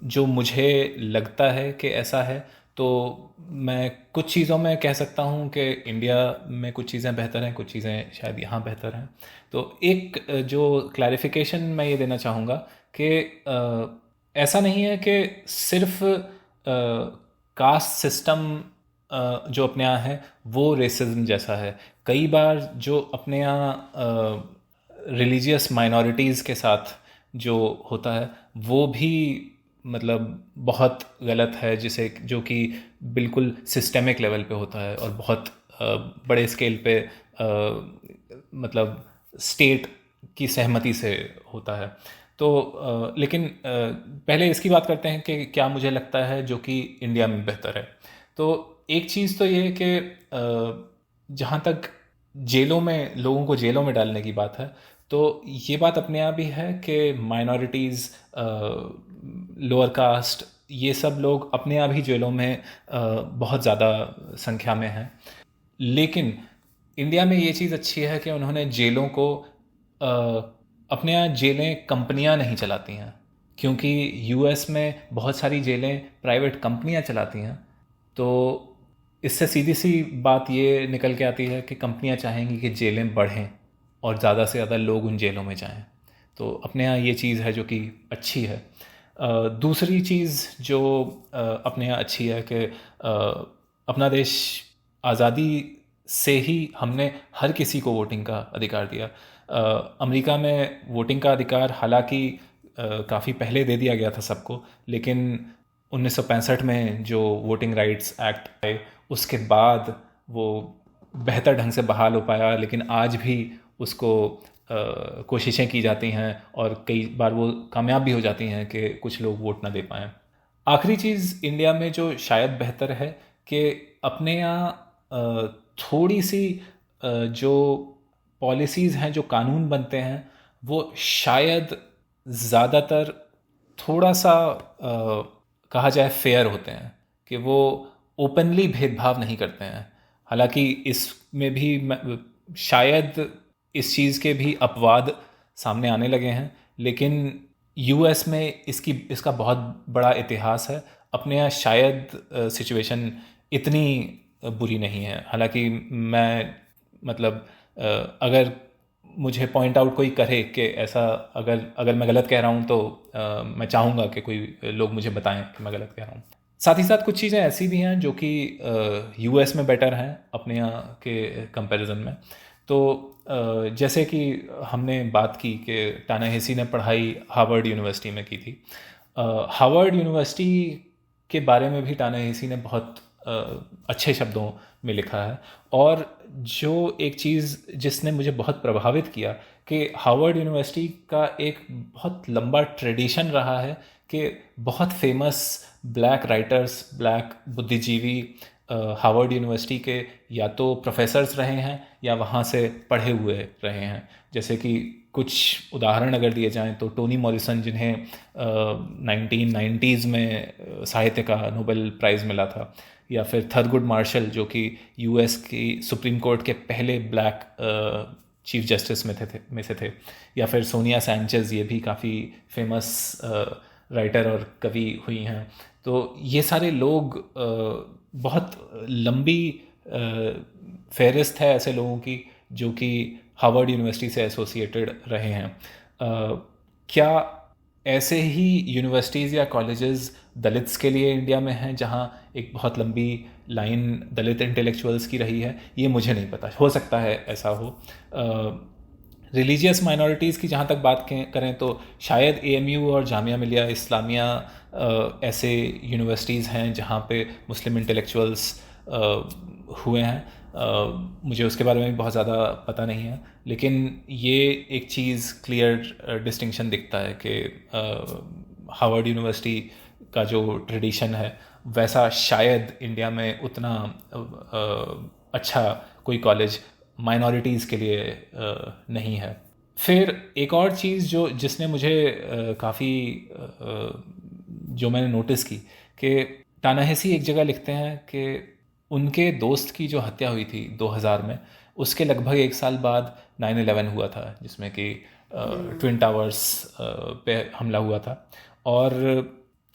जो मुझे लगता है कि ऐसा है, तो मैं कुछ चीज़ों में कह सकता हूँ कि इंडिया में कुछ चीज़ें बेहतर हैं, कुछ चीज़ें शायद यहाँ बेहतर हैं। तो एक जो क्लैरिफिकेशन मैं ये देना चाहूँगा कि ऐसा नहीं है कि सिर्फ कास्ट सिस्टम जो अपने यहाँ है वो रेसिज्म जैसा है। कई बार जो अपने यहाँ रिलीजियस माइनॉरिटीज़ के साथ जो होता है वो भी मतलब बहुत गलत है, जो कि बिल्कुल सिस्टेमिक लेवल पे होता है और बहुत बड़े स्केल पे मतलब स्टेट की सहमति से होता है। तो लेकिन पहले इसकी बात करते हैं कि क्या मुझे लगता है जो कि इंडिया में बेहतर है। तो एक चीज़ तो ये है कि जहाँ तक जेलों में लोगों को जेलों में डालने की बात है, तो ये बात अपने आप ही है कि माइनॉरिटीज़, लोअर कास्ट, ये सब लोग अपने आप ही जेलों में बहुत ज़्यादा संख्या में हैं। लेकिन इंडिया में ये चीज़ अच्छी है कि उन्होंने जेलों को अपने यहाँ जेलें कंपनियां नहीं चलाती हैं, क्योंकि यूएस में बहुत सारी जेलें प्राइवेट कंपनियां चलाती हैं। तो इससे सीधी सी बात ये निकल के आती है कि कंपनियां चाहेंगी कि जेलें बढ़ें और ज़्यादा से ज़्यादा लोग उन जेलों में जाएं। तो अपने यहाँ ये चीज़ है जो कि अच्छी है। दूसरी चीज़ जो अपने यहाँ अच्छी है कि अपना देश आज़ादी से ही हमने हर किसी को वोटिंग का अधिकार दिया। अमेरिका में वोटिंग का अधिकार हालांकि काफ़ी पहले दे दिया गया था सबको, लेकिन 1965 में जो वोटिंग राइट्स एक्ट आए उसके बाद वो बेहतर ढंग से बहाल हो पाया, लेकिन आज भी उसको कोशिशें की जाती हैं और कई बार वो कामयाब भी हो जाती हैं कि कुछ लोग वोट ना दे पाएँ। आखिरी चीज़ इंडिया में जो शायद बेहतर है कि अपने यहाँ थोड़ी सी जो पॉलिसीज़ हैं, जो कानून बनते हैं, वो शायद ज़्यादातर थोड़ा सा कहा जाए फेयर होते हैं, कि वो ओपनली भेदभाव नहीं करते हैं। हालांकि इसमें भी शायद इस चीज़ के भी अपवाद सामने आने लगे हैं, लेकिन यूएस में इसका बहुत बड़ा इतिहास है। अपने यहाँ शायद सिचुएशन इतनी बुरी नहीं है। हालांकि मैं मतलब अगर मुझे पॉइंट आउट कोई करे कि ऐसा अगर मैं गलत कह रहा हूँ तो मैं चाहूँगा कि कोई लोग मुझे बताएं कि मैं गलत कह रहा हूँ। साथ ही साथ कुछ चीज़ें ऐसी भी हैं जो कि यूएस में बेटर हैं अपने यहाँ के कंपैरिजन में। तो जैसे कि हमने बात की कि टानाहेसी ने पढ़ाई हार्वर्ड यूनिवर्सिटी में की थी। हार्वर्ड यूनिवर्सिटी के बारे में भी टानाहेसी ने बहुत अच्छे शब्दों में लिखा है। और जो एक चीज़ जिसने मुझे बहुत प्रभावित किया कि हार्वर्ड यूनिवर्सिटी का एक बहुत लंबा ट्रेडिशन रहा है कि बहुत फेमस ब्लैक राइटर्स, ब्लैक बुद्धिजीवी हार्वर्ड यूनिवर्सिटी के या तो प्रोफेसर्स रहे हैं या वहाँ से पढ़े हुए रहे हैं। जैसे कि कुछ उदाहरण अगर दिए जाएं तो टोनी मॉरिसन, जिन्हें 1990s में साहित्य का नोबेल प्राइज़ मिला था, या फिर थरगुड मार्शल जो कि यूएस की सुप्रीम कोर्ट के पहले ब्लैक चीफ जस्टिस में से थे, या फिर सोनिया सैंचेज़, ये भी काफ़ी फेमस राइटर और कवि हुई हैं। तो ये सारे लोग बहुत लंबी फहरिस्त है ऐसे लोगों की जो कि हार्वर्ड यूनिवर्सिटी से एसोसिएटेड रहे हैं। क्या ऐसे ही यूनिवर्सिटीज़ या कॉलेजेस दलित्स के लिए इंडिया में हैं जहां एक बहुत लंबी लाइन दलित इंटेलेक्चुअल्स की रही है? ये मुझे नहीं पता, हो सकता है ऐसा हो। रिलीजियस माइनॉरिटीज़ की जहाँ तक बात करें तो शायद एएमयू और जामिया मिलिया इस्लामिया ऐसे यूनिवर्सिटीज़ हैं जहाँ पे मुस्लिम इंटेलेक्चुअल्स हुए हैं। मुझे उसके बारे में बहुत ज़्यादा पता नहीं है, लेकिन ये एक चीज़ क्लियर डिस्टिंक्शन दिखता है कि हार्वर्ड यूनिवर्सिटी का जो ट्रेडिशन है वैसा शायद इंडिया में उतना अच्छा कोई कॉलेज माइनॉरिटीज़ के लिए नहीं है। फिर एक और चीज़ जिसने मुझे काफ़ी जो मैंने नोटिस की कि टानाहेसी एक जगह लिखते हैं कि उनके दोस्त की जो हत्या हुई थी 2000 में, उसके लगभग एक साल बाद 9/11 हुआ था, जिसमें कि ट्विन टावर्स पे हमला हुआ था और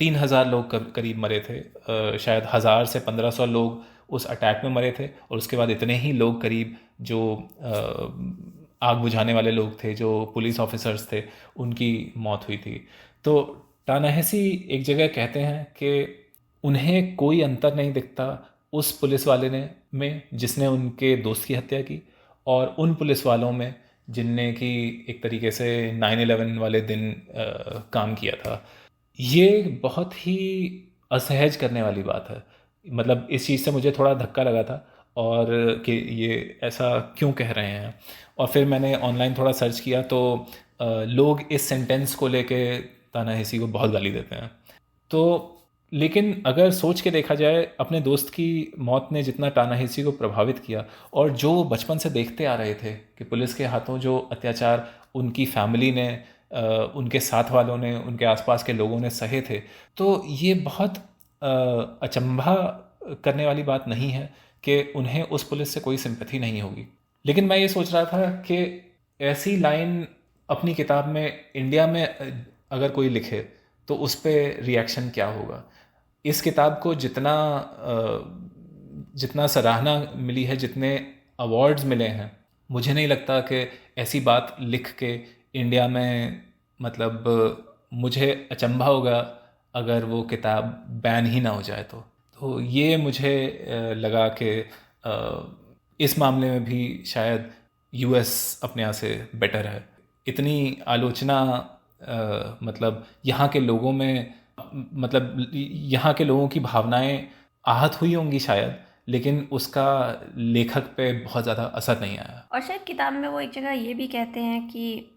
3000 लोग करीब मरे थे। शायद 1000 से 1500 लोग उस अटैक में मरे थे, और उसके बाद इतने ही लोग करीब जो आग बुझाने वाले लोग थे, जो पुलिस ऑफिसर्स थे, उनकी मौत हुई थी। तो टानाहेसी एक जगह कहते हैं कि उन्हें कोई अंतर नहीं दिखता उस पुलिस वाले में जिसने उनके दोस्त की हत्या की, और उन पुलिस वालों में जिनने कि एक तरीके से 9/11 वाले दिन काम किया था। ये बहुत ही असहज करने वाली बात है। मतलब इस चीज़ से मुझे थोड़ा धक्का लगा था, और कि ये ऐसा क्यों कह रहे हैं। और फिर मैंने ऑनलाइन थोड़ा सर्च किया तो लोग इस सेंटेंस को लेके टानाहेसी को बहुत गाली देते हैं। तो लेकिन अगर सोच के देखा जाए, अपने दोस्त की मौत ने जितना टानाहेसी को प्रभावित किया, और जो वो बचपन से देखते आ रहे थे कि पुलिस के हाथों जो अत्याचार उनकी फैमिली ने, उनके साथ वालों ने, उनके आसपास के लोगों ने सहे थे, तो ये बहुत अचंभा करने वाली बात नहीं है कि उन्हें उस पुलिस से कोई सिंपैथी नहीं होगी। लेकिन मैं ये सोच रहा था कि ऐसी लाइन अपनी किताब में इंडिया में अगर कोई लिखे तो उस पर रिएक्शन क्या होगा। इस किताब को जितना सराहना मिली है, जितने अवार्ड्स मिले हैं, मुझे नहीं लगता कि ऐसी बात लिख के इंडिया में, मतलब मुझे अचंभा होगा अगर वो किताब बैन ही ना हो जाए। तो ये मुझे लगा कि इस मामले में भी शायद यूएस अपने यहाँ से बेटर है। इतनी आलोचना मतलब यहाँ के लोगों में, मतलब यहाँ के लोगों की भावनाएं आहत हुई होंगी शायद, लेकिन उसका लेखक पे बहुत ज़्यादा असर नहीं आया। और शायद किताब में वो एक जगह ये भी कहते हैं कि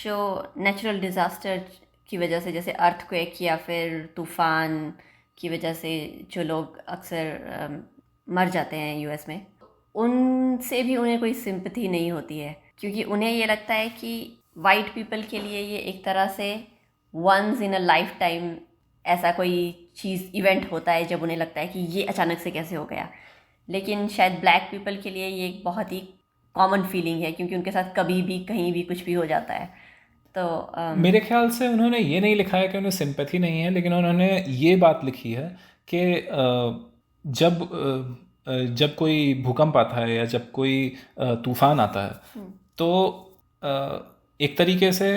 जो नेचुरल डिज़ास्टर की वजह से, जैसे अर्थक्वेक या फिर तूफ़ान की वजह से जो लोग अक्सर मर जाते हैं यूएस में, उनसे भी उन्हें कोई सिंपैथी नहीं होती है, क्योंकि उन्हें ये लगता है कि वाइट पीपल के लिए ये एक तरह से once in a life time ऐसा कोई चीज़ इवेंट होता है जब उन्हें लगता है कि ये अचानक से कैसे हो गया। लेकिन शायद ब्लैक पीपल के लिए ये एक बहुत ही कॉमन फीलिंग है, क्योंकि उनके साथ कभी भी कहीं भी कुछ भी हो जाता है। तो मेरे ख्याल से उन्होंने ये नहीं लिखा है कि उन्हें सिंपैथी नहीं है, लेकिन उन्होंने ये बात लिखी है कि जब कोई भूकंप आता है या जब कोई तूफान आता है, तो एक तरीके से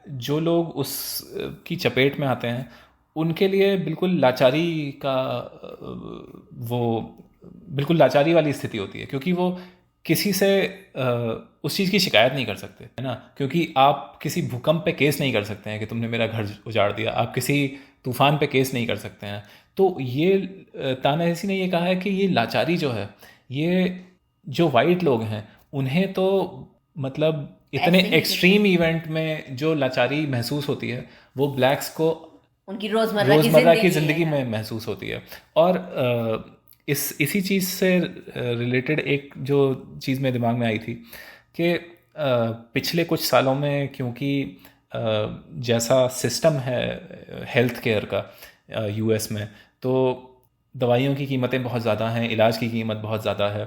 जो लोग उस की चपेट में आते हैं उनके लिए बिल्कुल लाचारी का वो बिल्कुल लाचारी वाली स्थिति होती है, क्योंकि वो किसी से उस चीज़ की शिकायत नहीं कर सकते, है ना। क्योंकि आप किसी भूकंप पे केस नहीं कर सकते हैं कि तुमने मेरा घर उजाड़ दिया, आप किसी तूफान पे केस नहीं कर सकते हैं। तो ये तानाहेसी ने ये कहा है कि ये लाचारी जो है, ये जो वाइट लोग हैं उन्हें तो मतलब इतने ऐसे ही एक्सट्रीम इवेंट में जो लाचारी महसूस होती है वो ब्लैक्स को उनकी रोजमर्रा की रोज़मर्रा की जिंदगी ज़िंदगी है। में महसूस होती है। और इसी चीज़ से रिलेटेड एक जो चीज़ मेरे दिमाग में आई थी कि पिछले कुछ सालों में, क्योंकि जैसा सिस्टम है हेल्थ केयर का यूएस में, तो दवाइयों की कीमतें बहुत ज़्यादा हैं, इलाज की कीमत बहुत ज़्यादा है।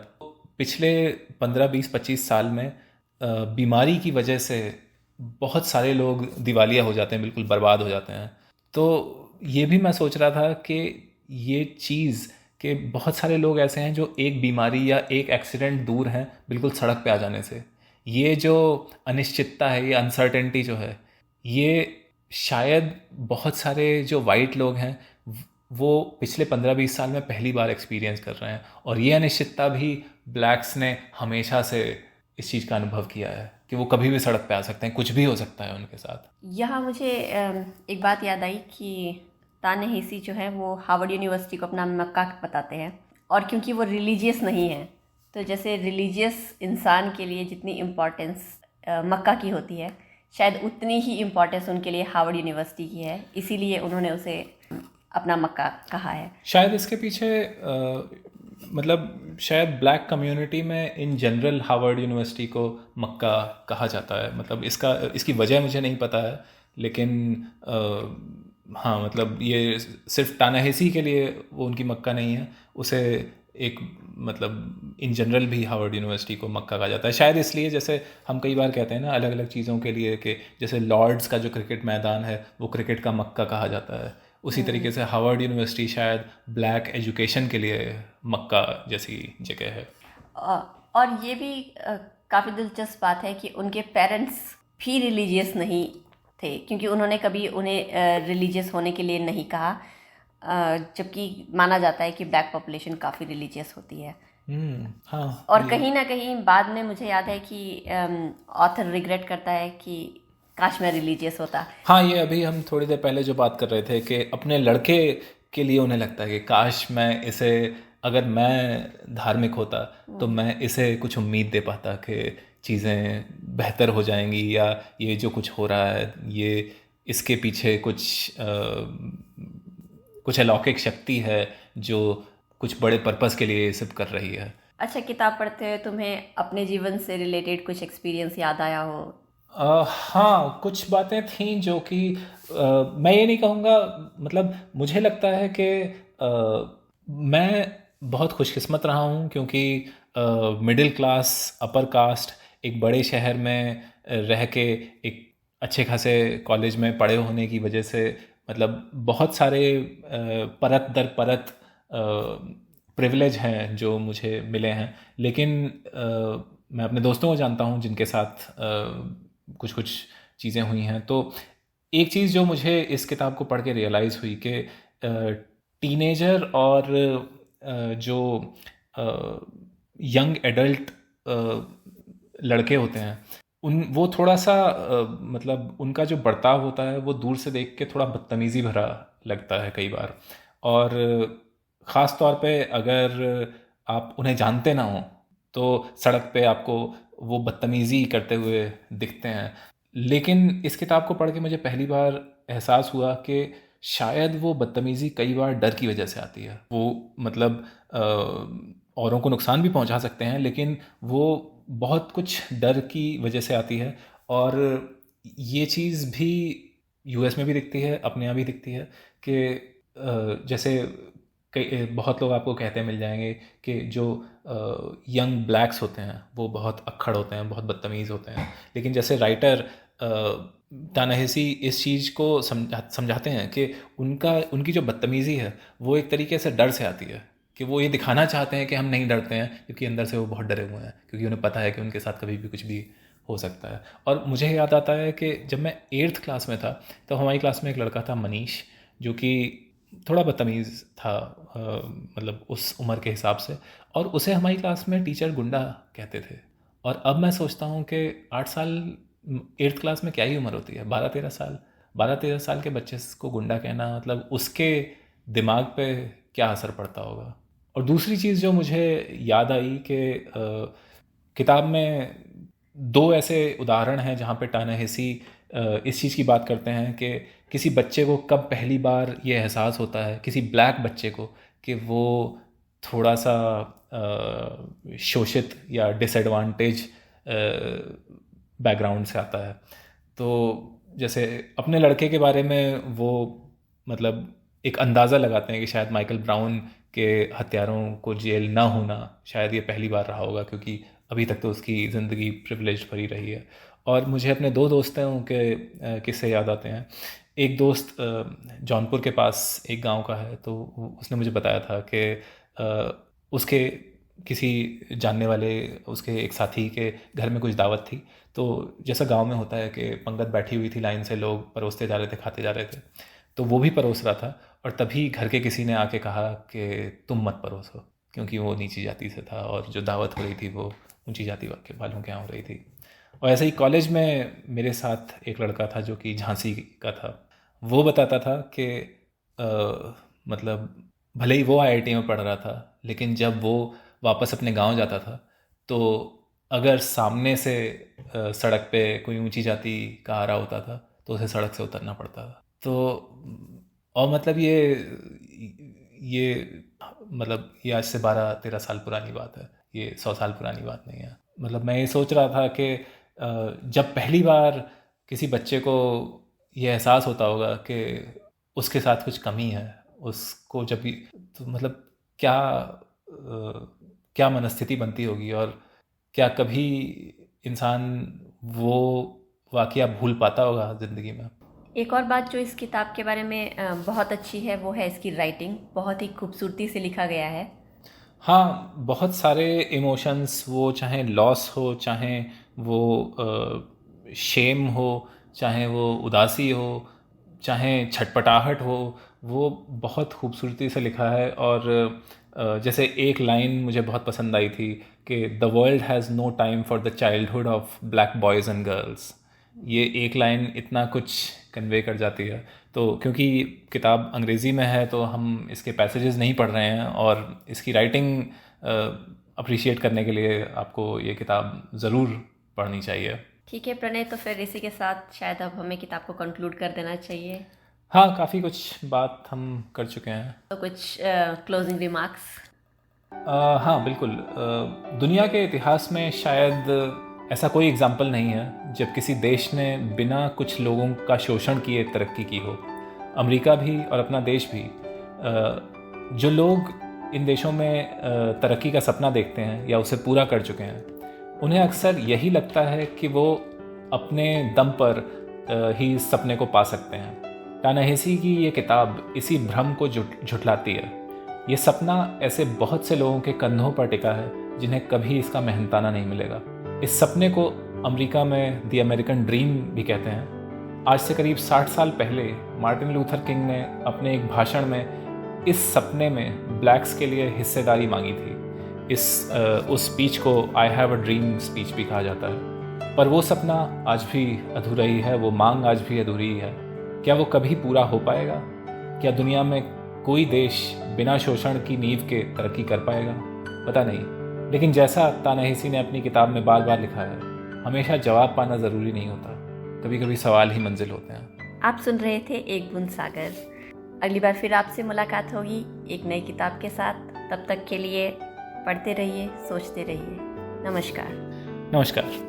पिछले 15-20-25 साल में बीमारी की वजह से बहुत सारे लोग दिवालिया हो जाते हैं, बिल्कुल बर्बाद हो जाते हैं। तो ये भी मैं सोच रहा था कि ये चीज़ कि बहुत सारे लोग ऐसे हैं जो एक बीमारी या एक एक्सीडेंट दूर हैं बिल्कुल सड़क पे आ जाने से। ये जो अनिश्चितता है, ये अनसर्टेनिटी जो है, ये शायद बहुत सारे जो वाइट लोग हैं वो पिछले 15-20 साल में पहली बार एक्सपीरियंस कर रहे हैं। और ये अनिश्चितता भी ब्लैक्स ने हमेशा से इस चीज़ का अनुभव किया है कि वो कभी भी सड़क पे आ सकते हैं, कुछ भी हो सकता है उनके साथ। यहाँ मुझे एक बात याद आई कि तानाहेसी जो है वो हार्वर्ड यूनिवर्सिटी को अपना मक्का बताते हैं, और क्योंकि वो रिलीजियस नहीं है, तो जैसे रिलीजियस इंसान के लिए जितनी इम्पोर्टेंस मक्का की होती है, शायद उतनी ही इम्पोर्टेंस उनके लिए हार्वर्ड यूनिवर्सिटी की है, इसीलिए उन्होंने उसे अपना मक्का कहा है। शायद इसके पीछे मतलब शायद ब्लैक कम्युनिटी में इन जनरल हार्वर्ड यूनिवर्सिटी को मक्का कहा जाता है। मतलब इसकी वजह मुझे नहीं पता है, लेकिन हाँ, मतलब ये सिर्फ तानाहेसी के लिए वो उनकी मक्का नहीं है, उसे एक मतलब इन जनरल भी हार्वर्ड यूनिवर्सिटी को मक्का कहा जाता है। शायद इसलिए जैसे हम कई बार कहते हैं ना अलग अलग चीज़ों के लिए, कि जैसे लॉर्ड्स का जो क्रिकेट मैदान है वो क्रिकेट का मक्का कहा जाता है, उसी तरीके से हार्वर्ड यूनिवर्सिटी शायद ब्लैक एजुकेशन के लिए मक्का जैसी जगह है। और ये भी काफ़ी दिलचस्प बात है कि उनके पेरेंट्स भी रिलीजियस नहीं थे, क्योंकि उन्होंने कभी उन्हें रिलीजियस होने के लिए नहीं कहा, जबकि माना जाता है कि ब्लैक पॉपुलेशन काफ़ी रिलीजियस होती है। हाँ। और कहीं ना कहीं बाद में मुझे याद है कि ऑथर रिग्रेट करता है कि काश मैं रिलीजियस होता। हाँ, ये अभी हम थोड़ी देर पहले जो बात कर रहे थे कि अपने लड़के के लिए उन्हें लगता है कि काश मैं इसे, अगर मैं धार्मिक होता तो मैं इसे कुछ उम्मीद दे पाता कि चीज़ें बेहतर हो जाएंगी, या ये जो कुछ हो रहा है ये इसके पीछे कुछ अलौकिक शक्ति है जो कुछ बड़े पर्पस के लिए ये सब कर रही है। अच्छा, किताब पढ़ते हुए तुम्हें अपने जीवन से रिलेटेड कुछ एक्सपीरियंस याद आया हो? हाँ, कुछ बातें थीं जो कि मैं ये नहीं कहूँगा, मतलब मुझे लगता है कि मैं बहुत खुशकिस्मत रहा हूँ, क्योंकि मिडिल क्लास अपर कास्ट एक बड़े शहर में रह के एक अच्छे खासे कॉलेज में पढ़े होने की वजह से, मतलब बहुत सारे परत दर परत प्रिविलेज हैं जो मुझे मिले हैं। लेकिन मैं अपने दोस्तों को जानता हूँ जिनके साथ कुछ कुछ चीज़ें हुई हैं। तो एक चीज़ जो मुझे इस किताब को पढ़ के रियलाइज़ हुई कि टीनेजर और जो यंग एडल्ट लड़के होते हैं वो थोड़ा सा मतलब उनका जो बर्ताव होता है वो दूर से देख के थोड़ा बदतमीज़ी भरा लगता है कई बार। और ख़ास तौर पे अगर आप उन्हें जानते ना हो तो सड़क पे आपको वो बदतमीज़ी करते हुए दिखते हैं। लेकिन इस किताब को पढ़ के मुझे पहली बार एहसास हुआ कि शायद वो बदतमीज़ी कई बार डर की वजह से आती है। वो मतलब औरों को नुकसान भी पहुंचा सकते हैं, लेकिन वो बहुत कुछ डर की वजह से आती है। और ये चीज़ भी यूएस में भी दिखती है, अपने यहाँ भी दिखती है कि जैसे कई बहुत लोग आपको कहते मिल जाएंगे कि जो यंग ब्लैक्स होते हैं वो बहुत अक्खड़ होते हैं, बहुत बदतमीज़ होते हैं। लेकिन जैसे राइटर तानाहेसी इस चीज़ को समझाते हैं कि उनकी जो बदतमीज़ी है वो एक तरीके से डर से आती है, कि वो ये दिखाना चाहते हैं कि हम नहीं डरते हैं, क्योंकि अंदर से वो बहुत डरे हुए हैं, क्योंकि उन्हें पता है कि उनके साथ कभी भी कुछ भी हो सकता है। और मुझे याद आता है कि जब मैं 8th क्लास में था तो हमारी क्लास में एक लड़का था मनीष, जो कि थोड़ा बदतमीज़ था, मतलब उस उम्र के हिसाब से, और उसे हमारी क्लास में टीचर गुंडा कहते थे। और अब मैं सोचता हूँ कि 8 साल 8th क्लास में क्या ही उम्र होती है, 12-13 साल के बच्चे को गुंडा कहना, मतलब उसके दिमाग पे क्या असर पड़ता होगा। और दूसरी चीज़ जो मुझे याद आई कि किताब में 2 ऐसे उदाहरण हैं जहाँ पे टानाहेसी इस चीज़ की बात करते हैं कि किसी बच्चे को कब पहली बार ये एहसास होता है, किसी ब्लैक बच्चे को, कि वो थोड़ा सा शोषित या डिसएडवांटेज बैकग्राउंड से आता है। तो जैसे अपने लड़के के बारे में वो मतलब एक अंदाज़ा लगाते हैं कि शायद माइकल ब्राउन के हत्यारों को जेल ना होना शायद ये पहली बार रहा होगा, क्योंकि अभी तक तो उसकी ज़िंदगी प्रिविलेज भरी रही है। और मुझे अपने 2 दोस्तों के किस्से याद आते हैं। एक दोस्त जौनपुर के पास एक गांव का है, तो उसने मुझे बताया था कि उसके किसी जानने वाले, उसके एक साथी के घर में कुछ दावत थी। तो जैसा गांव में होता है कि पंगत बैठी हुई थी, लाइन से लोग परोसते जा रहे थे, खाते जा रहे थे। तो वो भी परोस रहा था, और तभी घर के किसी ने आके कहा कि तुम मत परोसो, क्योंकि वो नीची जाति से था और जो दावत हो रही थी वो ऊंची जाति के वालों के यहाँ हो रही थी। और ऐसे ही कॉलेज में मेरे साथ एक लड़का था जो कि झांसी का था। वो बताता था कि मतलब भले ही वो आईआईटी में पढ़ रहा था, लेकिन जब वो वापस अपने गांव जाता था तो अगर सामने से सड़क पे कोई ऊंची जाति का आ रहा होता था तो उसे सड़क से उतरना पड़ता था। तो और मतलब ये मतलब ये आज से 12-13 साल पुरानी बात है, ये 100 साल पुरानी बात नहीं है। मतलब मैं ये सोच रहा था कि जब पहली बार किसी बच्चे को ये एहसास होता होगा कि उसके साथ कुछ कमी है, उसको जब भी, तो मतलब क्या मनस्थिति बनती होगी, और क्या कभी इंसान वो वाकया भूल पाता होगा ज़िंदगी में। एक और बात जो इस किताब के बारे में बहुत अच्छी है वो है इसकी राइटिंग। बहुत ही खूबसूरती से लिखा गया है। हाँ, बहुत सारे इमोशंस, वो चाहे लॉस हो, चाहे वो शेम हो, चाहे वो उदासी हो, चाहे छटपटाहट हो, वो बहुत खूबसूरती से लिखा है। और जैसे एक लाइन मुझे बहुत पसंद आई थी कि the world has no time for the childhood of black boys and girls. ये एक लाइन इतना कुछ कन्वे कर जाती है। तो क्योंकि किताब अंग्रेज़ी में है तो हम इसके पैसेजेस नहीं पढ़ रहे हैं, और इसकी राइटिंग अप्रिशिएट करने के लिए आपको ये किताब ज़रूर पढ़नी चाहिए। ठीक है प्रणय, तो फिर इसी के साथ शायद अब हमें किताब को कंक्लूड कर देना चाहिए। हाँ, काफ़ी कुछ बात हम कर चुके हैं। तो कुछ क्लोजिंग रिमार्क्स? हाँ बिल्कुल। दुनिया के इतिहास में शायद ऐसा कोई एग्जाम्पल नहीं है जब किसी देश ने बिना कुछ लोगों का शोषण किए तरक्की की हो। अमेरिका भी और अपना देश भी। जो लोग इन देशों में तरक्की का सपना देखते हैं या उसे पूरा कर चुके हैं, उन्हें अक्सर यही लगता है कि वो अपने दम पर ही इस सपने को पा सकते हैं। टानाहेसी की ये किताब इसी भ्रम को झुठलाती है। ये सपना ऐसे बहुत से लोगों के कंधों पर टिका है जिन्हें कभी इसका मेहनताना नहीं मिलेगा। इस सपने को अमेरिका में द अमेरिकन ड्रीम भी कहते हैं। आज से करीब 60 साल पहले मार्टिन लूथर किंग ने अपने एक भाषण में इस सपने में ब्लैक्स के लिए हिस्सेदारी मांगी थी। उस स्पीच को I have a dream speech भी कहा जाता है। पर वो सपना आज भी अधूरा ही है, वो मांग आज भी अधूरी ही है। क्या वो कभी पूरा हो पाएगा? क्या दुनिया में कोई देश बिना शोषण की नींव के तरक्की कर पाएगा? पता नहीं। लेकिन जैसा तानाहेसी ने अपनी किताब में बार बार लिखा है, हमेशा जवाब पाना ज़रूरी नहीं होता, कभी कभी सवाल ही मंजिल होते हैं। आप सुन रहे थे एक बूंद सागर। अगली बार फिर आपसे मुलाकात होगी एक नई किताब के साथ। तब तक के लिए पढ़ते रहिए, सोचते रहिए। नमस्कार। नमस्कार।